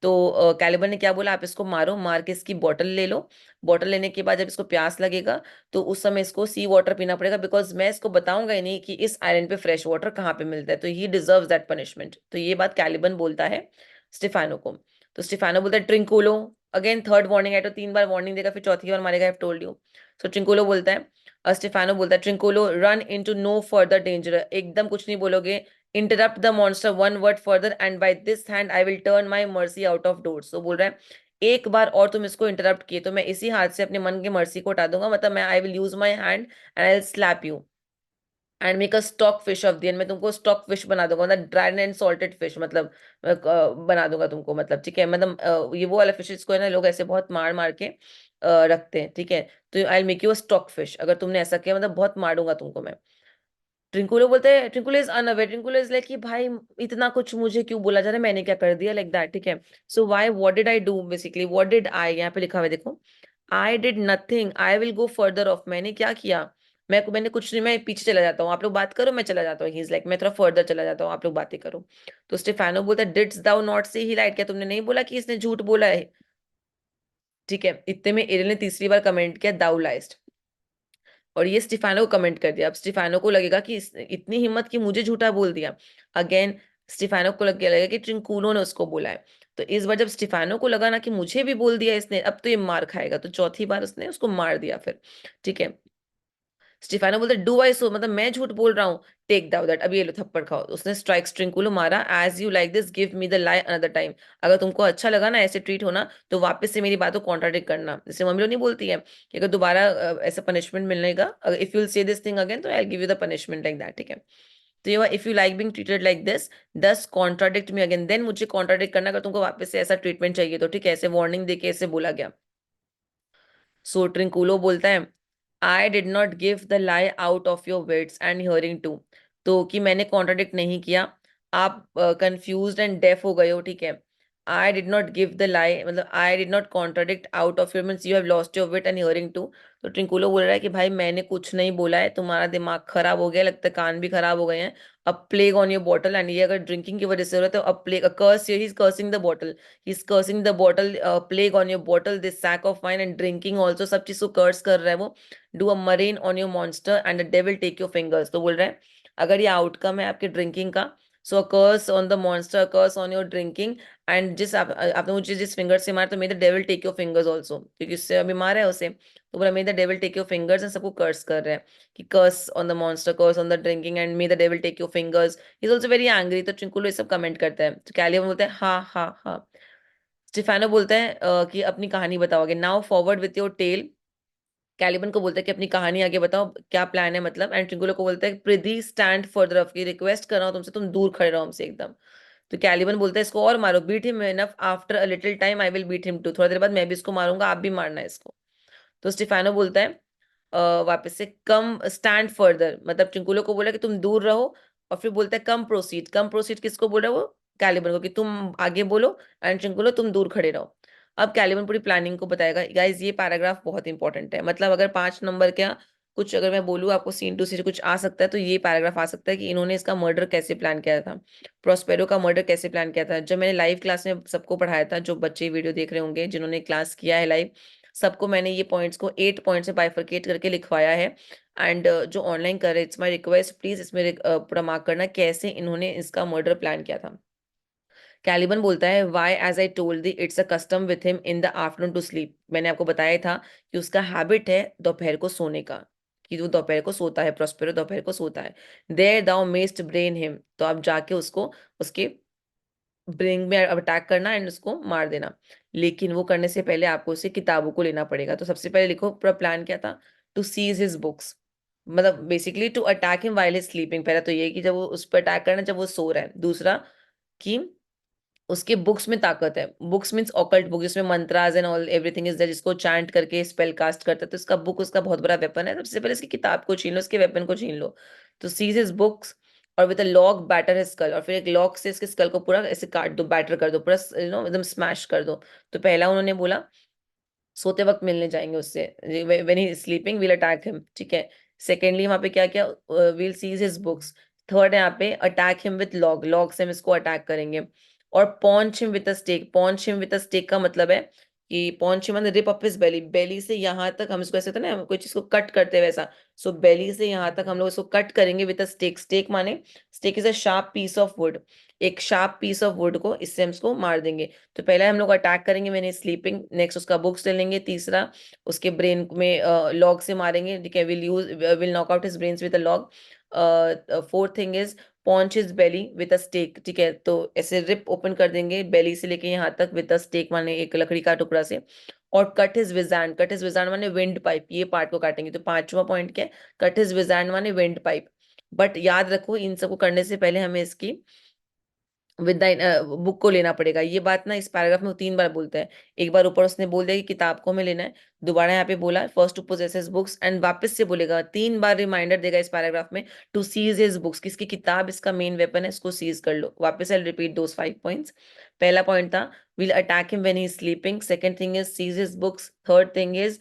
तो कैलिबर ने क्या बोला, आप इसको मारो, मार के इसकी बॉटल ले लो, बॉटल लेने के बाद जब इसको प्यास लगेगा तो उस समय इसको सी वाटर पीना पड़ेगा, बिकॉज मैं इसको बताऊंगा ही नहीं कि इस आइलैंड पे फ्रेश वाटर कहाँ पे मिलता है, तो ही डिजर्व दैट पनिशमेंट। तो ये बात कैलिबन बोलता है स्टिफानो को। तो स्टिफानो बोलता है ट्रिंकुलो, अगेन थर्ड वार्निंग है, तो 3 बार वार्निंग देगा, फिर चौथी बार मारेगा, आई टोल्ड यू। सो ट्रिंकुलो बोलता है, स्टेफानो बोलता है Trinculo run into no further danger, एकदम कुछ नहीं बोलोगे, interrupt the monster one word further and by this hand I will turn my mercy out of doors. तो बोल रहा है एक बार और तुम इसको इंटरप्ट किए तो मैं इसी हाथ से अपने मन की मर्सी को हटा दूंगा, मतलब मैं I will use my hand and I will slap you and make a stock fish of the end, मैं तुमको स्टॉक फिश बना दूंगा, मतलब ड्राइड एंड सॉल्टेड फिश, मतलब बना दूंगा तुमको, मतलब ठीक है, मतलब ये वो वाला फिश को है ना, लोग ऐसे बहुत मार मार के रखते हैं, ठीक है। तो I make you a stock fish, अगर तुमने ऐसा किया मतलब बहुत मारूंगा तुमको मैं। ट्रिंकुलो बोलते हैं, ट्रिंकुलो इज अनअवेयर, ट्रिंकुलो इज लाइक कि भाई इतना कुछ मुझे क्यों बोला जा रहा है, मैंने क्या कर दिया, लाइक दैट, ठीक है। So why what did I do, basically what did I, यहाँ पे लिखा हुआ है देखो, I did nothing I will go further of, मैंने क्या किया, मैंने कुछ नहीं, मैं पीछे चला जाता हूँ, आप लोग बात करो मैं चला जाता हूँ, ही इज लाइक मैं थोड़ा फर्दर चला जाता हूँ, आप लोग बातें करो। तो स्टेफानो बोलता है डिड्स दाउ नॉट से ही लाइट, क्या तुमने नहीं बोला कि इसने झूठ बोला है, ठीक है। इतने में एरिल ने तीसरी बार कमेंट किया दाउ लाइस्ट, और ये स्टिफानो को कमेंट कर दिया। अब स्टिफानो को लगेगा कि इतनी हिम्मत कि मुझे झूठा बोल दिया, अगेन स्टिफानो को लगेगा कि ट्रिंकूलो ने उसको बोला है। तो इस बार जब स्टिफानो को लगा ना कि मुझे भी बोल दिया इसने, अब तो ये मार खाएगा, तो चौथी बार उसने उसको मार दिया फिर, ठीक है। स्टीफानो बोलते डू आई सो, मतलब मैं झूठ बोल रहा हूँ, टेक दाउ दैट, अब ये लो थप्पड़ खाओ, उसने स्ट्राइक स्ट्रिंकुलो मारा, as you like this give me the lie another time, अगर तुमको अच्छा लगा ना ऐसे ट्रीट होना तो वापस से मेरी बातों कॉन्ट्राडिक्ट करना, जैसे मम्मी लोग नहीं बोलती है कि अगर दोबारा ऐसा पनिशमेंट मिलने का, if you will say this thing again तो I give you the punishment like that, ठीक है। तो ये if you like being treated like this thus contradict me again, then मुझे कॉन्ट्राडिक्ट करना अगर तुमको वापस से ऐसा ट्रीटमेंट चाहिए तो, ठीक है, ऐसे वार्निंग देके ऐसे बोला गया। सो ट्रिंकुलो बोलता है I did not give the lie out of your wits and hearing too, तो कि मैंने कॉन्ट्राडिक्ट नहीं किया, आप कंफ्यूज्ड एंड डेफ हो गए हो, ठीक है। I did not give the lie, मतलब I did not contradict out of your means you have lost your wit and hearing too. तो ट्रिंकुलो बोल रहा है कि भाई मैंने कुछ नहीं बोला है, तुम्हारा दिमाग खराब हो गया, लगता है कान भी खराब हो गए हैं, अब plague on your bottle, and ये अगर ड्रिंकिंग की वजह से हो रहा है तो अब plague curse he is cursing the bottle, he is cursing the bottle, plague on your bottle this sack of wine and drinking also, सब चीज को कर्स कर रहा है वो। Do a murrain on your monster and the devil take your fingers, तो बोल रहा है अगर ये आउटकम है आपके ड्रिंकिंग का, so curse on the monster, curse on your drinking, and आपने मुझे जिस फिंगर से मारा तो may the devil take your fingers also, क्योंकि उससे अभी मारा है उसे, तो बोला may the devil take your fingers, and सबको कर्स कर रहा है कि curse on the monster, curse on the drinking and may the devil take your fingers, is also very angry. तो ट्रिंकुलो ये सब कमेंट करता है, तो कैलियम बोलता है हाँ हाँ हाँ। स्टिफानो बोलता है कि अपनी कहानी बताओगे, now forward with your tale Caliban को बोलता है कि अपनी कहानी आगे बताओ, क्या प्लान है मतलब। एंड ट्रिंगुलो को बोलता है प्रिधी स्टैंड फर्दर ऑफ, की रिक्वेस्ट कर रहा हूँ तुमसे, तुम दूर खड़े रहो हमसे एकदम। तो कैलिबन बोलता है इसको और मारो, beat him enough, after a little time I will beat him too, थोड़ा देर बाद मैं भी इसको मारूंगा, आप भी मारना है इसको। तो स्टिफानो बोलता है वापस से कम स्टैंड फर्दर, मतलब ट्रिंकुलो को बोला कि तुम दूर रहो, और फिर बोलता है कम प्रोसीड। कम प्रोसीड किसको बोल रहा है वो? कैलिबन को, कि तुम आगे बोलो, एंड ट्रिंकुलो तुम दूर खड़े रहो। अब कैलिबन पूरी प्लानिंग को बताएगा। गाइज ये पैराग्राफ बहुत इंपॉर्टेंट है, मतलब अगर 5 नंबर क्या कुछ अगर मैं बोलूँ आपको सीन टू सीन कुछ आ सकता है, तो ये पैराग्राफ आ सकता है कि इन्होंने इसका मर्डर कैसे प्लान किया था, प्रोस्पेरो का मर्डर कैसे प्लान किया था। जब मैंने लाइव क्लास में सबको पढ़ाया था, जो बच्चे वीडियो देख रहे होंगे जिन्होंने क्लास किया है लाइव, सबको मैंने ये पॉइंट्स को 8 पॉइंट्स में बाइफरकेट करके लिखवाया है। एंड जो ऑनलाइन कर रहे, इट्स माय रिक्वेस्ट, प्लीज इसमें पूरा मार्क करना कैसे इन्होंने इसका मर्डर प्लान किया था। कैलिबन बोलता है why as I told thee it's a custom with him in the afternoon to sleep, मैंने आपको बताया था कि उसका हैबिट है दोपहर को सोने का, कि वो दोपहर को सोता है, प्रोस्पेरो दोपहर को सोता है। There thou mayst brain him, तो आप जाके उसको उसके ब्रेन में अटैक करना एंड उसको मार देना। लेकिन वो करने से पहले आपको उसे किताबों को लेना पड़ेगा। तो सबसे पहले लिखो पूरा प्लान क्या था, टू सीज हिज बुक्स, मतलब basically to attack him while his sleeping. पहला तो ये कि जब वो उस पर अटैक करना जब वो सो रहा है। दूसरा कि उसके बुक्स में ताकत है, बुक्स मीन्स ऑकल्ट बुक जिसमें mantras and all everything is there, जिसको चांट करके स्पेल कास्ट करता है, तो इसका बुक उसका बहुत बड़ा वेपन है। सबसे पहले इसकी किताब को छीन लो, इसके वेपन को छीन लो। तो सीज हिज बुक्स, और with a log batter his skull, और फिर एक लॉक से इसके स्कल को पूरा ऐसे काट दो, बैटर कर दो पूरा, एकदम स्मैश कर दो। तो पहला उन्होंने बोला सोते वक्त मिलने जाएंगे उससे, when he sleeping we'll attack him, ठीक है। सेकेंडली वहां पे क्या क्या, we'll seize his books. Third है यहाँ पे attack him with log, log से हम इसको अटैक करेंगे। और paunch him with a stake, paunch him with a stake का मतलब है कि paunch him rip up his belly, belly से यहाँ तक हम इसको ऐसे होता है ना कोई चीज को कट करते हैं वैसा। सो बेली से यहाँ तक हम लोग इसको कट करेंगे विथ अ स्टेक। स्टेक माने stake is a sharp piece of wood, एक शार्प पीस ऑफ वुड को इससे हम इसको मार देंगे। तो पहले हम लोग अटैक करेंगे मैंने स्लीपिंग, नेक्स्ट उसका बुक्स ले लेंगे, तीसरा उसके ब्रेन में लॉग से मारेंगे, ठीक है, will knock out his brains with a log. Fourth thing is paunch his belly with a stake, ठीक है, तो ऐसे रिप ओपन कर देंगे बेली से लेके यहाँ तक विद अ स्टेक माने एक लकड़ी का टुकड़ा से। और कट हिज विजान, कट हिज विजान माने विंड पाइप, ये पार्ट को काटेंगे। तो पांचवा पॉइंट क्या है, कट हिज विजान माने विंड पाइप। बट याद रखो इन सबको करने से पहले हमें इसकी विद द बुक को लेना पड़ेगा। ये बात ना इस पैराग्राफ में वो 3 बार बोलता है। एक बार ऊपर उसने बोल दिया कि किताब को हमें लेना है, दोबारा यहाँ पे बोला first to possess his books, and वापस से बोलेगा 3 बार रिमाइंडर देगा इस पैराग्राफ में टू सीज हिज बुक्स, किसकी किताब इसका मेन वेपन है, इसको सीज कर लो। वापस आई रिपीट दोस 5 पॉइंट्स। पहला पॉइंट था will attack him when he is sleeping, second thing is seize his books, third thing is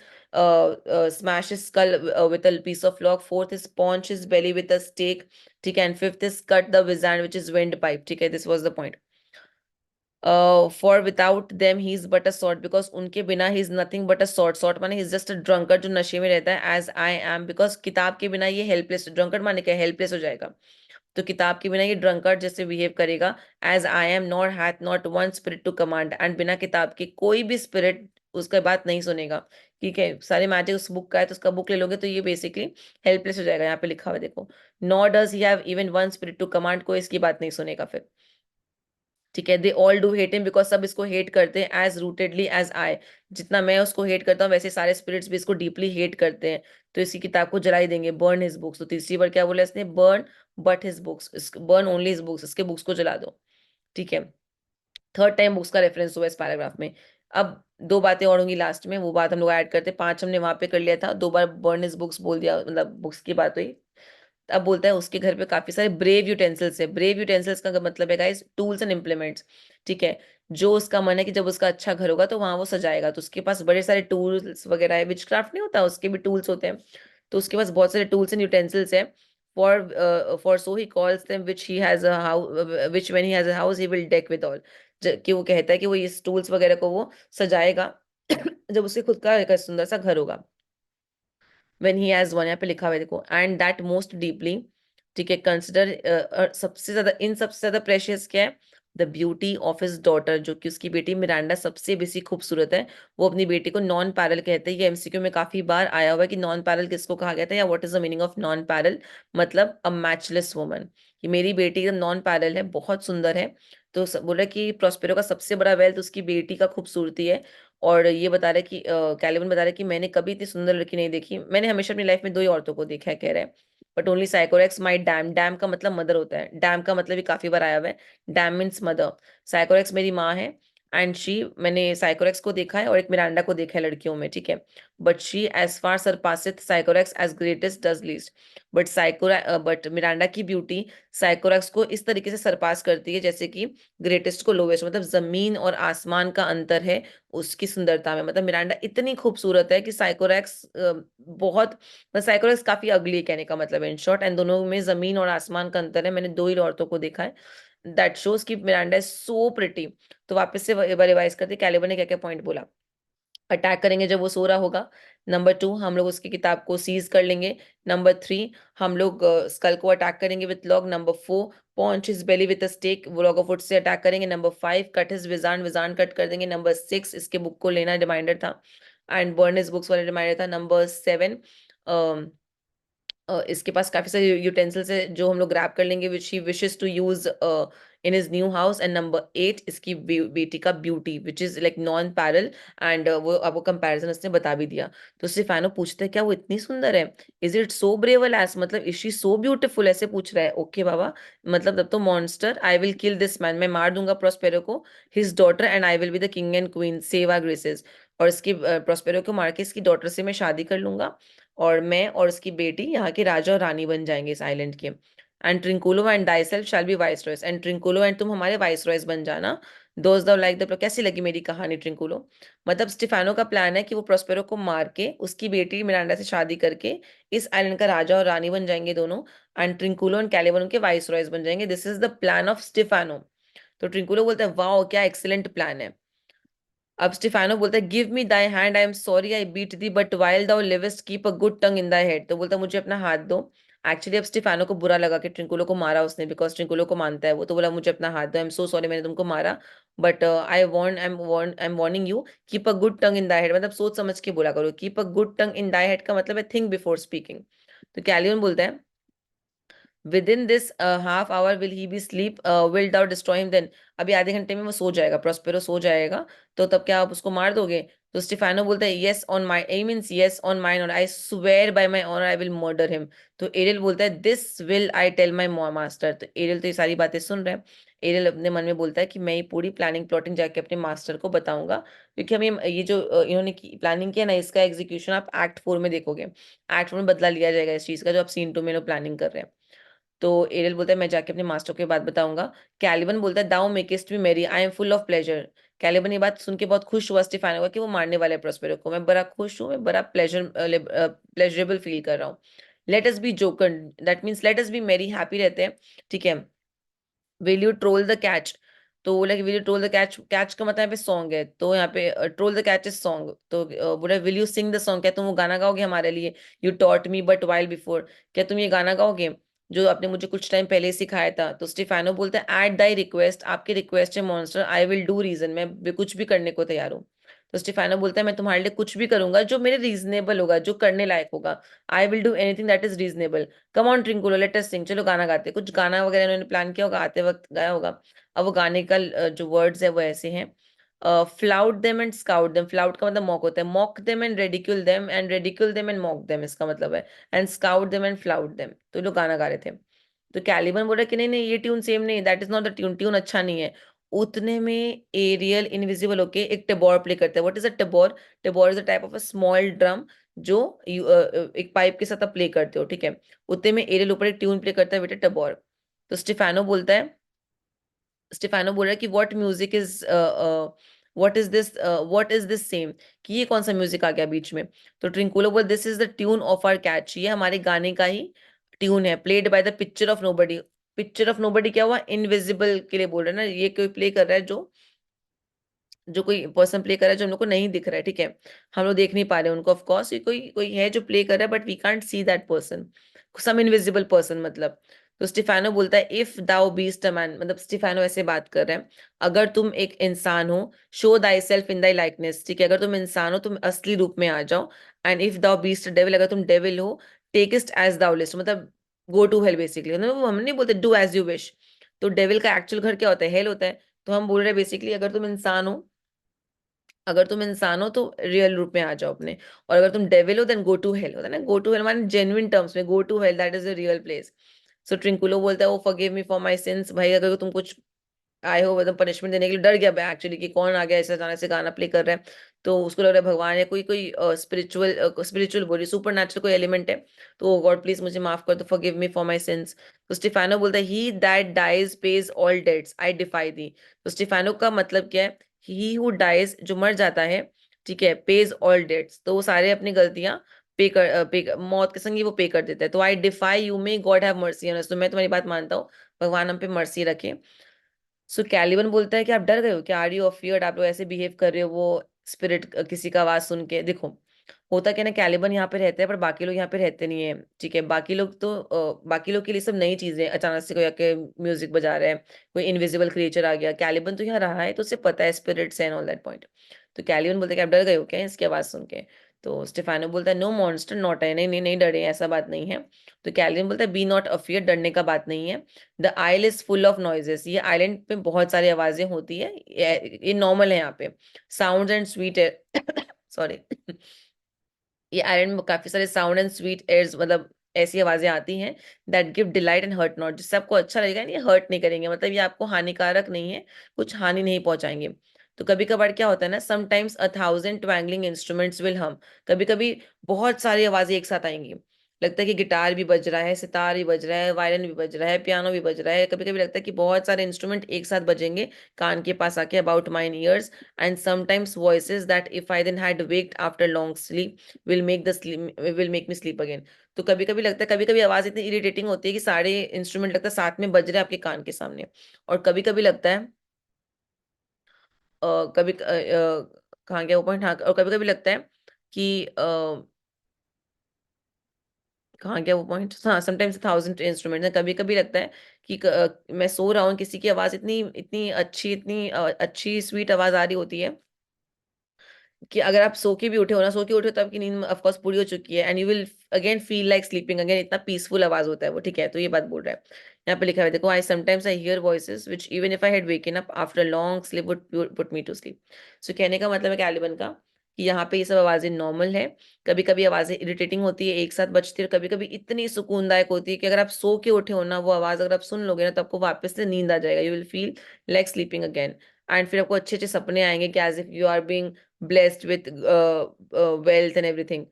smash his skull with a piece of log, fourth is paunch his belly with a stake, ठीक है, and fifth is cut the wizard which is windpipe, ठीक है, this was the point. For without them he is but a sort, because उनके बिना he is nothing but a sort, sort माने he is just a drunkard जो नशे में रहता है, एज आई एम, बिकॉज किताब के बिना ये हेल्पलेस, ड्रंकर्ड माने क्या, हेल्पलेस हो जाएगा। तो किताब के बिना ये ड्रंकर्ड जैसे बिहेव करेगा। As I am not hath not one spirit to command, and बिना किताब के कोई भी स्पिरिट उसका बात नहीं सुनेगा, ठीक है। सारे मैजिक उस बुक का है, तो उसका बुक ले लोगे तो ये बेसिकली हेल्पलेस हो जाएगा। यहाँ पे लिखा हुआ है देखो, not does he have even one spirit to command, कोई इसकी बात नहीं सुनेगा फिर, ठीक है। They all do hate him, because सब इसको हेट करते हैं एज रूटेडली एज आई, जितना मैं उसको हेट करता हूँ वैसे सारे स्पिरिट्स भी इसको डीपली हेट करते हैं। तो इसकी किताब को जला ही देंगे, बर्न हिज बुक्स। तो तीसरी बार क्या बोला इसने, burn but his books, burn only his books, इसके बुक्स को जला दो, ठीक है। थर्ड टाइम बुक्स का रेफरेंस हुआ इस पैराग्राफ में। अब 2 बातें और होंगी लास्ट में, वो बात हम लोग ऐड करते हैं। 5 हमने वहां पे कर लिया था, 2 बार बर्न हिज बुक्स बोल दिया, मतलब बुक्स की बात हुई। अब बोलता है उसके घर पे काफी सारे ब्रेव यूटेंसिल्स है। ब्रेव यूटेंसिल्स का मतलब है गाइस टूल्स एंड इम्प्लीमेंट्स, ठीक है। जो उसका मन है कि जब उसका अच्छा घर होगा तो वहां वो सजाएगा, तो उसके पास बड़े सारे टूल्स वगैरह है। विचक्राफ्ट नहीं होता, उसके भी टूल्स होते हैं, तो उसके पास बहुत सारे टूल्स एंड यूटेंसिल्स है। For so he calls them which he has a house, which when he has a house he will deck with all, कि वो कहता है कि वो इस टूल्स वगैरह को वो सजाएगा जब उसके खुद का एक सुंदर सा घर होगा। व्हेन ही हैज वन, यहाँ पे लिखा हुआ है देखो, एंड दैट मोस्ट डीपली, ठीक है, कंसिडर, सबसे ज्यादा इन सबसे ज्यादा प्रेशियस क्या है, the beauty of his daughter, जो कि उसकी बेटी मिरांडा सबसे बेसी खूबसूरत है, वो अपनी बेटी को नॉन पैरल कहते हैं। ये एमसीक्यू में काफी बार आया हुआ है कि नॉन पैरल किसको कहा गया था, या what is the meaning of non parallel, मतलब अ मैचलेस वुमन, कि मेरी बेटी एकदम नॉन पैरल है, बहुत सुंदर है। तो बोला कि प्रोस्पेरो का सबसे बड़ा वेल्थ उसकी बेटी का खूबसूरती है। और ये बता रहा है कि कैलिवन बता रहा है कि मैंने कभी इतनी सुंदर लड़की नहीं देखी, मैंने हमेशा अपनी लाइफ में दो ही औरतों को देखा है, कह रहा है, but only Sycorax my dam, dam का मतलब मदर होता है, डैम का मतलब भी काफी बार आया हुआ है, डैम मीन्स मदर, साइकोरेक्स मेरी माँ है, एंड शी, मैंने साइकोरेक्स को देखा है और एक मिरांडा को देखा है लड़कियों में, ठीक है, but she as far surpasseth Sycorax as greatest does least, but Miranda की ब्यूटी साइकोरेक्स को इस तरीके से सरपास करती है जैसे कि ग्रेटेस्ट को लोवेस्ट, मतलब जमीन और आसमान का अंतर है उसकी सुंदरता में, मतलब मिरांडा इतनी खूबसूरत है कि साइकोरेक्स बहुत, साइकोरेक्स काफी अगली है कहने का मतलब है इन शॉर्ट, एंड दोनों में जमीन और आसमान का अंतर है, मैंने दो ही औरतों को देखा है, दैट शोज कि मिरांडा इज सो प्रिटी। तो वापस से रिवाइज करते कैलिबर ने क्या क्या पॉइंट बोला। अटैक करेंगे जब वो सो रहा होगा। नंबर 2, हम लोग उसकी किताब को सीज कर लेंगे। नंबर 3, हम लोग स्कल को अटैक करेंगे with log. Number 4, paunch his belly with a stake, वो लॉग ऑफ वुड से अटैक करेंगे। Number 5, cut his wezand, wezand cut कर देंगे। नंबर 6, इसके बुक को लेना रिमाइंडर था एंड बर्न हिज बुक्स वाला रिमाइंडर था। नंबर 7, इसके पास काफी सारे यूटेंसिल्स है जो हम लोग ग्रैब कर लेंगे which he wishes to use in his new house. And number 8, इसकी बेटी का beauty which is like nonpareil, and वो अब वो कंपैरिजन उसने बता भी दिया। तो स्टीफानो पूछते हैं क्या वो इतनी सुंदर है, is it so brave a lass, मतलब इज शी सो ब्यूटीफुल, ऐसे पूछ रहा है। ओके बाबा, मतलब तब तो monster, I will kill this man, मैं मार दूंगा प्रोस्पेरो को, his daughter, and I will be the king and queen, save our graces, और इसकी प्रोस्पेरो को मार के इसकी डॉटर से मैं शादी कर लूंगा, और मैं और उसकी बेटी यहाँ के राजा और रानी बन जाएंगे इस आइलैंड के। And Trinculo and thyself shall be viceroys, and Trinculo एंड तुम हमारे वाइस रॉयस बन जाना। दोज दाउ लाइक द, कैसी लगी मेरी कहानी ट्रिंकुलो। मतलब स्टिफानो का प्लान है कि वो प्रोस्पेरो को मार के उसकी बेटी मिरांडा से शादी करके इस आइलैंड का राजा और रानी बन जाएंगे दोनों, एंड ट्रिंकुलो एंड कैलिबन उनके वाइस रॉयस बन जाएंगे। This is the plan of Stephano. तो ट्रिंकुलो बोलता है वाओ क्या एक्सीलेंट प्लान है। अब स्टिफानो बोलता है give me thy hand, I am sorry I beat thee, but while thou livest keep a good tongue in thy head, तो बोलता है मुझे अपना हाथ दो। एक्चुअली अब स्टिफानो को बुरा लगा कि ट्रिंकुलो को मारा उसने, बिकॉज ट्रिंकुलो को मानता है वो, तो बोला मुझे अपना हाथ दो, आई एम सो सॉरी मैंने तुमको मारा, but I am warning you, keep a good tongue in thy head, मतलब सोच समझ के बोला करो, keep a good tongue in thy head का मतलब है थिंक बिफोर स्पीकिंग। तो कैलियन बोलता है within this half hour will he be sleep, will thou destroy him then, अभी आधे घंटे में वो सो जाएगा, प्रोस्पेरो सो जाएगा, तो तब क्या आप उसको मार दोगे। तो स्टिफानो बोलता है yes on my a means yes on mine honour, I swear by my honour I will murder him. तो एरियल बोलता है this will I tell my master, तो एरियल तो ये सारी बातें सुन रहे हैं। एरियल अपने मन में बोलता है कि मैं ये पूरी प्लानिंग प्लॉटिंग जाके अपने मास्टर को बताऊंगा, क्योंकि हम ये जो इन्होंने प्लानिंग किया ना, इसका एग्जीक्यूशन आप एक्ट 4 में देखोगे, एक्ट 4 में बदला लिया जाएगा इस चीज का जो आप सीन 2 में लोग प्लानिंग कर रहे हैं। तो एरियल बोलता है मैं जाके अपने मास्टर को ये बात बताऊंगा। कैलिबन बोलता है दाउ मेकेस्ट मी मेरी, I am full of pleasure. Caliban ये बात सुन के बहुत खुश हुआ स्टिफानो का कि वो मारने वाले है प्रोस्पेरो को, मैं बड़ा खुश हूँ, मैं बड़ा प्लेजरेबल फील कर रहा हूँ। Let us B joker, that means let us B मेरी, हैप्पी रहते हैं, ठीक है। Will you troll the catch, तो बोला कि will you troll the catch, catch का मतलब यहाँ पे सॉन्ग है, तो यहाँ पे troll the catch is song, तो बोला will you sing the song, क्या तुम वो गाना गाओगे हमारे लिए, you taught me but while before, क्या तुम ये गाना गाओगे जो आपने मुझे कुछ टाइम पहले ही सिखाया था। तो स्टीफानो बोलता है एट दाई रिक्वेस्ट, आपकी रिक्वेस्ट है monster, I will do reason, मैं कुछ भी करने को तैयार हूँ। तो स्टीफानो बोलता है मैं तुम्हारे लिए कुछ भी करूंगा जो मेरे रीजनेबल होगा, जो करने लायक होगा, I will do anything that is reasonable. Come on Trinculo let us sing, चलो गाना गाते, कुछ गाना वगैरह इन्होंने प्लान किया होगा, आते वक्त गाया होगा। अब वो गाने का जो वर्ड्स है वो ऐसे हैं, flout them and scout them, flout का मतलब मॉक होता है, mock them and ridicule them and mock them इसका मतलब है, and scout them and flout them, तो ये लोग गाना गा रहे थे। तो कैलिबन बोल रहा कि नहीं नहीं ये ट्यून सेम नहीं, that is not the tune, tune अच्छा नहीं है। उतने में एरियल इनविजिबल होके एक टेबोर प्ले करता है। What is a tabor, tabor is a type of a small drum जो एक पाइप के साथ आप प्ले करते हो, ठीक है। उतने में एरियल ऊपर एक ट्यून प्ले करता है बेटा टेबोर। तो स्टिफानो बोलता है, स्टिफानो बोल रहा है कि what music is what is this same, कि ये कौन सा म्यूजिक आ गया बीच में। तो ट्रिंकुलो बोल this is the tune of our catch, ये हमारे गाने का ही ट्यून है, played by the picture of nobody. Picture of nobody क्या हुआ, इनविजिबल के लिए बोल रहे हैं ना, ये कोई प्ले कर रहा है जो जो कोई पर्सन प्ले कर रहा है जो हम लोग को नहीं दिख रहा है, ठीक है, हम लोग देख नहीं पा रहे हैं उनको, ऑफ कोर्स ये कोई कोई है जो प्ले कर रहा है but we can't see that person, some invisible person मतलब। तो स्टीफानो बोलता है if thou beest a man, मतलब स्टीफानो ऐसे बात कर रहे हैं, अगर तुम एक इंसान हो, show thy self in Dai likeness, ठीक है, अगर तुम इंसान हो तुम असली रूप में आ जाओ। And if thou beest devil, अगर तुम डेविल हो, टेकस्ट एज दाउ लिस्ट, मतलब गो टू हेल बेसिकली, मतलब वो हम नहीं बोलते डू एज यू विश। तो डेविल का एक्चुअल घर क्या होता है? हेल होता है। तो हम बोल रहे हैं बेसिकली अगर तुम इंसान हो, अगर तुम इंसान हो तो रियल रूप में आ जाओ अपने, और अगर तुम डेविल हो देन गो टू हेल, होता है ना, गो टू हेल माने जेन्युइन टर्म्स में, go to hell that is the real place. So Trinculo बोलता है वो forgive me for my sins, भाई अगर तुम कुछ आए हो मतलब पनिशमेंट देने के लिए, डर गया मैं एक्चुअली कि कौन आ गया ऐसे अचानक से गाना प्ले कर रहा है, तो उसको लग रहा है भगवान या कोई कोई स्पिरिचुअल, स्पिरिचुअल बोली सुपर नेचुरल कोई एलिमेंट है, तो गॉड प्लीज मुझे माफ कर दो, forgive me for my sins. तो स्टीफानो बोलता है he that dies pays all debts I defy thee. तो स्टीफानो का मतलब क्या है? ही हु डाइज, जो मर जाता है, ठीक है, पेज ऑल डेट्स, तो वो सारे अपनी गलतियां मौत के संग ही वो पे कर देता है। तो I defy you, may God have mercy on us, तो मैं तुम्हारी बात मानता हूँ, भगवान हम पे मर्सी रखे। सो कैलिबन बोलता है कि आप डर गए हो क्या? Are you afeard? आप लोग ऐसे बिहेव कर रहे हो वो स्पिरिट किसी का आवाज सुन के। देखो होता क्या ना, कैलिबन यहाँ पे रहते हैं पर बाकी लोग यहाँ पे रहते नहीं है, ठीक है, बाकी लोग तो बाकी लोग के लिए सब नई चीजें, अचानक से कोई आके म्यूजिक बजा रहा है, कोई इनविजिबल क्रिएचर आ गया, कैलिबन तो यहाँ रहा है तो उसे पता है spirits and all that point. तो कैलिबन बोलते हैं कि आप डर गए हो क्या इसकी आवाज सुन के? तो स्टेफानो बोलता है नो मॉन्स्टर नॉट है, नहीं नहीं नहीं डरे, ऐसा बात नहीं है। तो कैलिबन बोलता है बी नॉट अफियर, डरने का बात नहीं है। The isle is full of noises, ये आइलैंड पे बहुत सारी आवाजें होती है, ये नॉर्मल है यहाँ पे। साउंड एंड स्वीट सॉरी ये आइलैंड में काफी सारे साउंड एंड स्वीट एयर्स, मतलब ऐसी आवाजें आती हैं that give delight and hurt not, जिससे आपको अच्छा लगेगा, ये हर्ट नहीं करेंगे, मतलब ये आपको हानिकारक नहीं है, कुछ हानि नहीं पहुंचाएंगे। तो कभी कभार क्या होता है ना, sometimes a thousand twangling instruments will hum, कभी कभी बहुत सारी आवाजें एक साथ आएंगी, लगता है कि गिटार भी बज रहा है, सितार भी बज रहा है, वायलिन भी बज रहा है, पियानो भी बज रहा है, कभी कभी लगता है कि बहुत सारे इंस्ट्रूमेंट एक साथ बजेंगे कान के पास आके, about mine ears. And sometimes voices that if I then had waked after long sleep will make me sleep again. तो कभी कभी लगता है, कभी कभी आवाज इतनी इरिटेटिंग होती है कि सारे इंस्ट्रूमेंट लगता है साथ में बज रहे हैं आपके कान के सामने। और कभी कभी लगता है कभी कहाँ गया वो पॉइंट, हाँ, और कभी कभी लगता है कि कहाँ गया वो पॉइंट, हाँ, समटाइम्स थाउजेंड इंस्ट्रूमेंट, कभी कभी लगता है कि मैं सो रहा हूँ, किसी की आवाज इतनी इतनी अच्छी, इतनी अच्छी स्वीट आवाज आ रही होती है कि अगर आप सो के भी उठे हो ना, सो के उठे हो तो आपकी नींद ऑफ कोर्स पूरी हो चुकी है, and you will again feel like sleeping again, इतना पीसफुल आवाज होता है वो, ठीक है, तो ये बात बोल रहा है। यहाँ पे लिखा है देखो, I sometimes I hear voices which even if I had waken up after long sleep would put me to sleep. So कहने का मतलब है कैलिबन का कि यहाँ पे ये सब आवाजें नॉर्मल है, कभी कभी आवाजें इरिटेटिंग होती है, एक साथ बजती है, और कभी कभी इतनी सुकूनदायक होती है कि अगर आप सो के उठे हो ना, वो आवाज अगर आप सुन लोगे ना तो आपको वापस से नींद आ जाएगा, you will feel like sleeping again. And फिर आपको अच्छे अच्छे सपने आएंगे कि as if you are being blessed with wealth and everything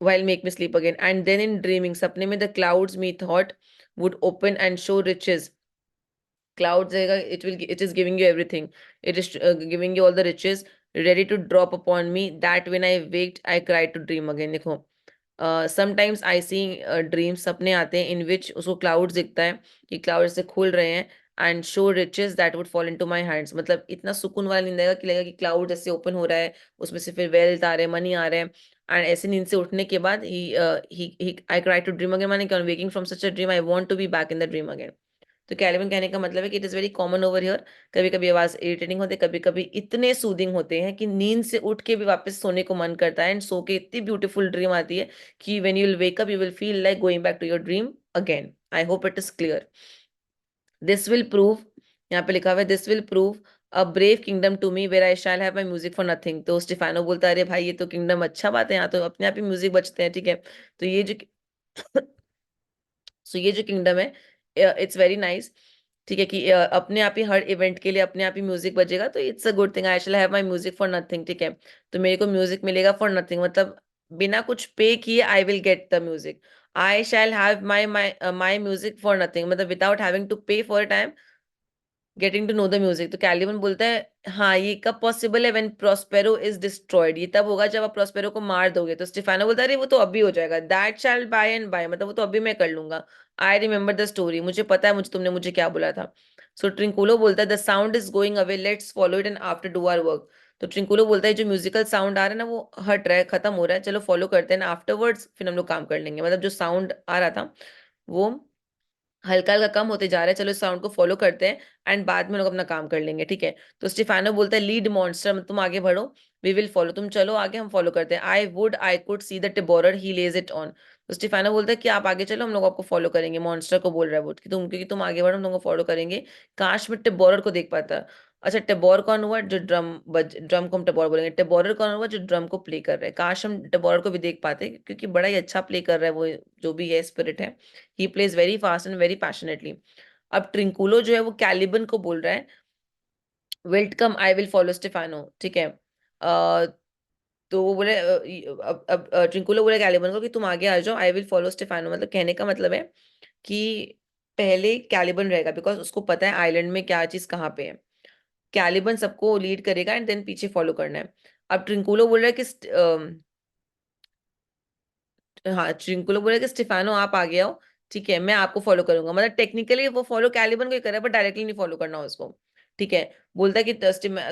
while make me sleep again. And then in dreaming, सपने में the clouds me thought would open and show riches. Clouds it is giving you everything. It is giving you all the riches ready to drop upon me. That when I waked, I cried to dream again. देखो sometimes I C dreams, सपने आते हैं इन विच उसको clouds दिखता है कि cloud से खुल रहे हैं, and show riches that would fall into my hands, मतलब इतना सुकून वाला नींद आएगा कि लगेगा कि क्लाउड ऐसे ओपन हो रहा है, उसमें से फिर वेल्थ आ रहे हैं, मनी आ रहे हैं। एंड ऐसे नींद से उठने के बाद ही I cry to dream again, माने क्या, waking from such a dream I want to be back in the dream again. तो कैलिबन कहने का मतलब है कि it is very common over here, कभी कभी आवाज इरिटेटिंग होते, कभी कभी इतने सूदिंग होते हैं कि नींद से उठ के भी वापस सोने को मन करता है, एंड सो के इतनी ब्यूटीफुल ड्रीम आती है कि when you will wake up you will feel like going back to your dream again. I hope it is clear. This will prove, यहाँ पे लिखा हुआ है this will prove a brave kingdom to me where I shall have my music for nothing. तो Stephano बोलता है अरे भाई ये तो किंगडम अच्छा बात है, यहाँ तो अपने आप ही म्यूजिक बजते हैं, ठीक है। तो ये जो सो ये जो किंगडम है इट्स वेरी नाइस, ठीक है, कि अपने आप ही हर इवेंट के लिए अपने आप ही म्यूजिक बजेगा, तो it's a good thing, I shall have my music for nothing, ठीक है। तो मेरे को म्यूजिक मिलेगा फॉर नथिंग, मतलब बिना कुछ पे किए I will get the music. I shall have my my my music for nothing, मतलब without having to pay for it, getting to know the music. तो कैलिबन बोलता है हाँ ये कब पॉसिबल है, व्हेन प्रोस्पेरो इज डिस्ट्रॉयड, ये तब होगा जब आप प्रोस्पेरो को मार दोगे। तो स्टीफानो बोलता है अरे वो तो अभी हो जाएगा, that shall by and by, मतलब वो तो अभी मैं कर लूंगा। आई रिमेंबर द स्टोरी, मुझे पता है मुझे तुमने मुझे क्या बोला था। सो ट्रिंकुलो बोलता है the sound is going away, let's follow it and after do our work. तो ट्रिंकुलो बोलता है जो म्यूजिकल साउंड आ रहा है ना वो हट रहा है, खत्म हो रहा है, चलो फॉलो करते हैं ना, आफ्टरवर्ड्स फिर हम लोग काम कर लेंगे, मतलब जो साउंड आ रहा था वो हल्का हल्का कम होते जा रहा है, चलो इस साउंड को फॉलो करते हैं एंड बाद में लोग अपना काम कर लेंगे, ठीक है। तो स्टीफानो बोलता है लीड मॉन्स्टर, तुम आगे बढ़ो, वी विल फॉलो, तुम चलो आगे, हम फॉलो करते हैं। I could see the taborer he lays it on. तो स्टीफानो बोलता है कि आप आगे चलो, हम लोग आपको फॉलो करेंगे, मॉन्स्टर को बोल रहा है वो कि तुम, क्योंकि तुम आगे बढ़ो हम तुमको फॉलो करेंगे। काश मैं टिबोरर को देख पाता। अच्छा, टिबोर कौन हुआ? जो ड्रम को हम टिबोर बोलेंगे। टिबोरर कौन हुआ? जो ड्रम को प्ले कर रहा है। काश हम टिबोरर को भी देख पाते, क्योंकि बड़ा ही अच्छा प्ले कर रहा है वो, जो भी है स्पिरिट है। He plays very fast and very passionately. अब ट्रिंकुलो जो है वो कैलिबन को बोल रहा है, wilt come, I will follow Stefano, ठीक है। तो वो बोले अब ट्रिंकुलो बोले कैलिबन को कि तुम आगे आ जाओ, आई विल फॉलो स्टेफानो। मतलब कहने का मतलब है कि पहले कैलिबन रहेगा, बिकॉज उसको पता है आइलैंड में क्या चीज कहाँ पे है। कैलिबन सबको लीड करेगा एंड देन पीछे फॉलो करना है। अब ट्रिंकुलो बोल रहा है कि हाँ, चिंकुलो बोले कि स्टेफानो आप आगे आओ, ठीक है, मैं आपको फॉलो करूंगा। मतलब टेक्निकली वो फॉलो कैलिबन को ही कर रहा है, बट डायरेक्टली नहीं फॉलो करना उसको, ठीक है। बोलता है कि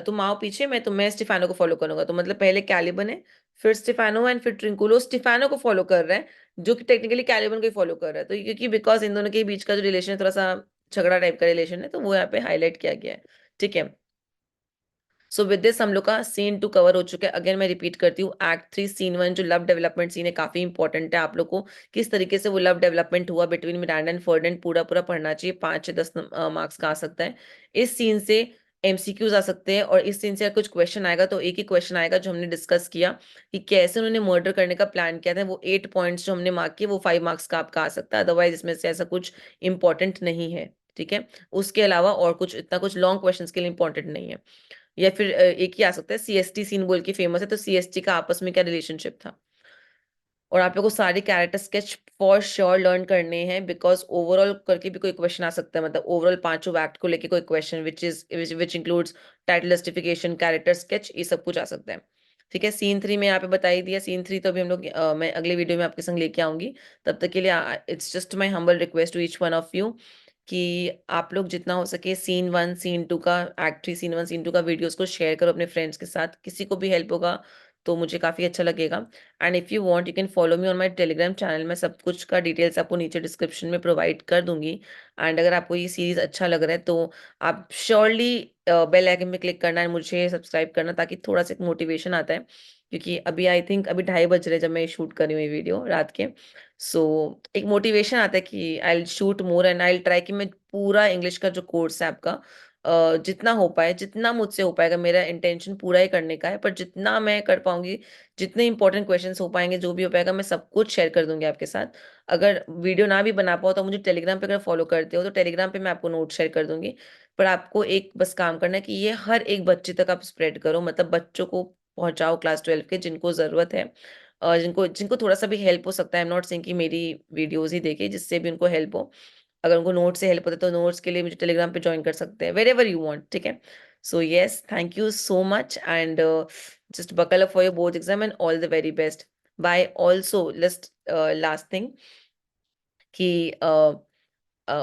तुम आओ पीछे, मैं स्टेफानो को फॉलो करूंगा। तो मतलब पहले कैलिबन है, फिर स्टेफानो एंड फिर ट्रिंकुलो स्टेफानो को फॉलो कर रहा है, जो कि टेक्निकली कैलिबन को ही फॉलो कर रहा है। तो क्योंकि बिकॉज इन दोनों के बीच का जो रिलेशन है थोड़ा सा झगड़ा टाइप का रिलेशन है, तो वो यहाँ पे हाईलाइट किया गया है, ठीक है। सो विद दिस हम लोग का सीन 2 कवर हो चुका है। अगेन मैं रिपीट करती हूँ, एक्ट 3 सीन 1 जो लव डेवलपमेंट सीन है काफी इंपॉर्टेंट है। आप लोग को किस तरीके से वो लव डेवलपमेंट हुआ बिटवीन मिरांडा एंड फर्डिनेंड पूरा पूरा पढ़ना चाहिए। 5 से 10 मार्क्स का आ सकता है। इस सीन से एमसीक्यूज आ सकते हैं, और इस सीन से अगर कुछ क्वेश्चन आएगा तो एक ही क्वेश्चन आएगा जो हमने डिस्कस किया कि कैसे उन्होंने मर्डर करने का प्लान किया था। वो 8 पॉइंट्स जो हमने मार्क किए वो 5 मार्क्स का आपका आ सकता है। अदरवाइज इसमें से ऐसा कुछ इंपॉर्टेंट नहीं है, ठीक है। उसके अलावा और कुछ इतना कुछ लॉन्ग क्वेश्चंस के लिए इंपॉर्टेंट नहीं है। या फिर एक ही आ सकता है, सीएसटी सीन बोल के फेमस है, तो सीएसटी का आपस में क्या रिलेशनशिप था। और आप लोगों को सारे character sketch for sure learn करने हैं, बिकॉज ओवरऑल करके भी कोई क्वेश्चन आ सकता है। मतलब ओवरऑल पांचों एक्ट को लेके कोई question which includes title justification, character sketch, ये सब कुछ आ सकता है, ठीक है। सीन 3 में यहाँ पे बता ही दिया। सीन 3 तो अभी हम लोग मैं अगले वीडियो में आपके संग लेके आऊंगी। तब तक के लिए it's just my humble request to each one of you कि आप लोग जितना हो सके सीन 1 सीन 2 का, एक्ट 3 सीन 1 सीन 2 का वीडियोस को शेयर करो अपने फ्रेंड्स के साथ। किसी को भी हेल्प होगा तो मुझे काफ़ी अच्छा लगेगा। And if you want you can follow me on my Telegram channel. मैं सब कुछ का डिटेल्स आपको नीचे डिस्क्रिप्शन में प्रोवाइड कर दूंगी। एंड अगर आपको ये सीरीज अच्छा लग रहा है तो आप श्योरली बेल आइकन में क्लिक करना है, मुझे सब्सक्राइब करना, ताकि थोड़ा सा एक मोटिवेशन आता है। क्योंकि अभी आई थिंक अभी 2:30 बज रहे जब मैं शूट कर रही हूँ ये वीडियो रात के। सो एक मोटिवेशन आता है कि I will shoot more and I will try कि मैं पूरा इंग्लिश का जो कोर्स है आपका जितना हो पाए, जितना मुझसे हो पाएगा, मेरा इंटेंशन पूरा ही करने का है। पर जितना मैं कर पाऊंगी, जितने इंपॉर्टेंट क्वेश्चंस हो पाएंगे, जो भी हो पाएगा, मैं सब कुछ शेयर कर दूंगी आपके साथ। अगर वीडियो ना भी बना पाओ तो मुझे टेलीग्राम पे अगर फॉलो करते हो तो टेलीग्राम पे मैं आपको नोट शेयर कर दूंगी। पर आपको एक बस काम करना है कि ये हर एक बच्चे तक आप स्प्रेड करो, मतलब बच्चों को पहुंचाओ क्लास 12 के, जिनको जरूरत है, जिनको जिनको थोड़ा सा भी हेल्प हो सकता है। आई एम नॉट सेइंग कि मेरी वीडियोज ही देखे, जिससे भी उनको हेल्प हो। अगर उनको नोट से हेल्प होता है तो नोट्स के लिए मुझे टेलीग्राम पे ज्वाइन कर सकते हैं, वेर एवर यू वांट, ठीक है। So yes, thank you so much and just buckle up for your board exam and all the very best. Bye. Also, last thing कि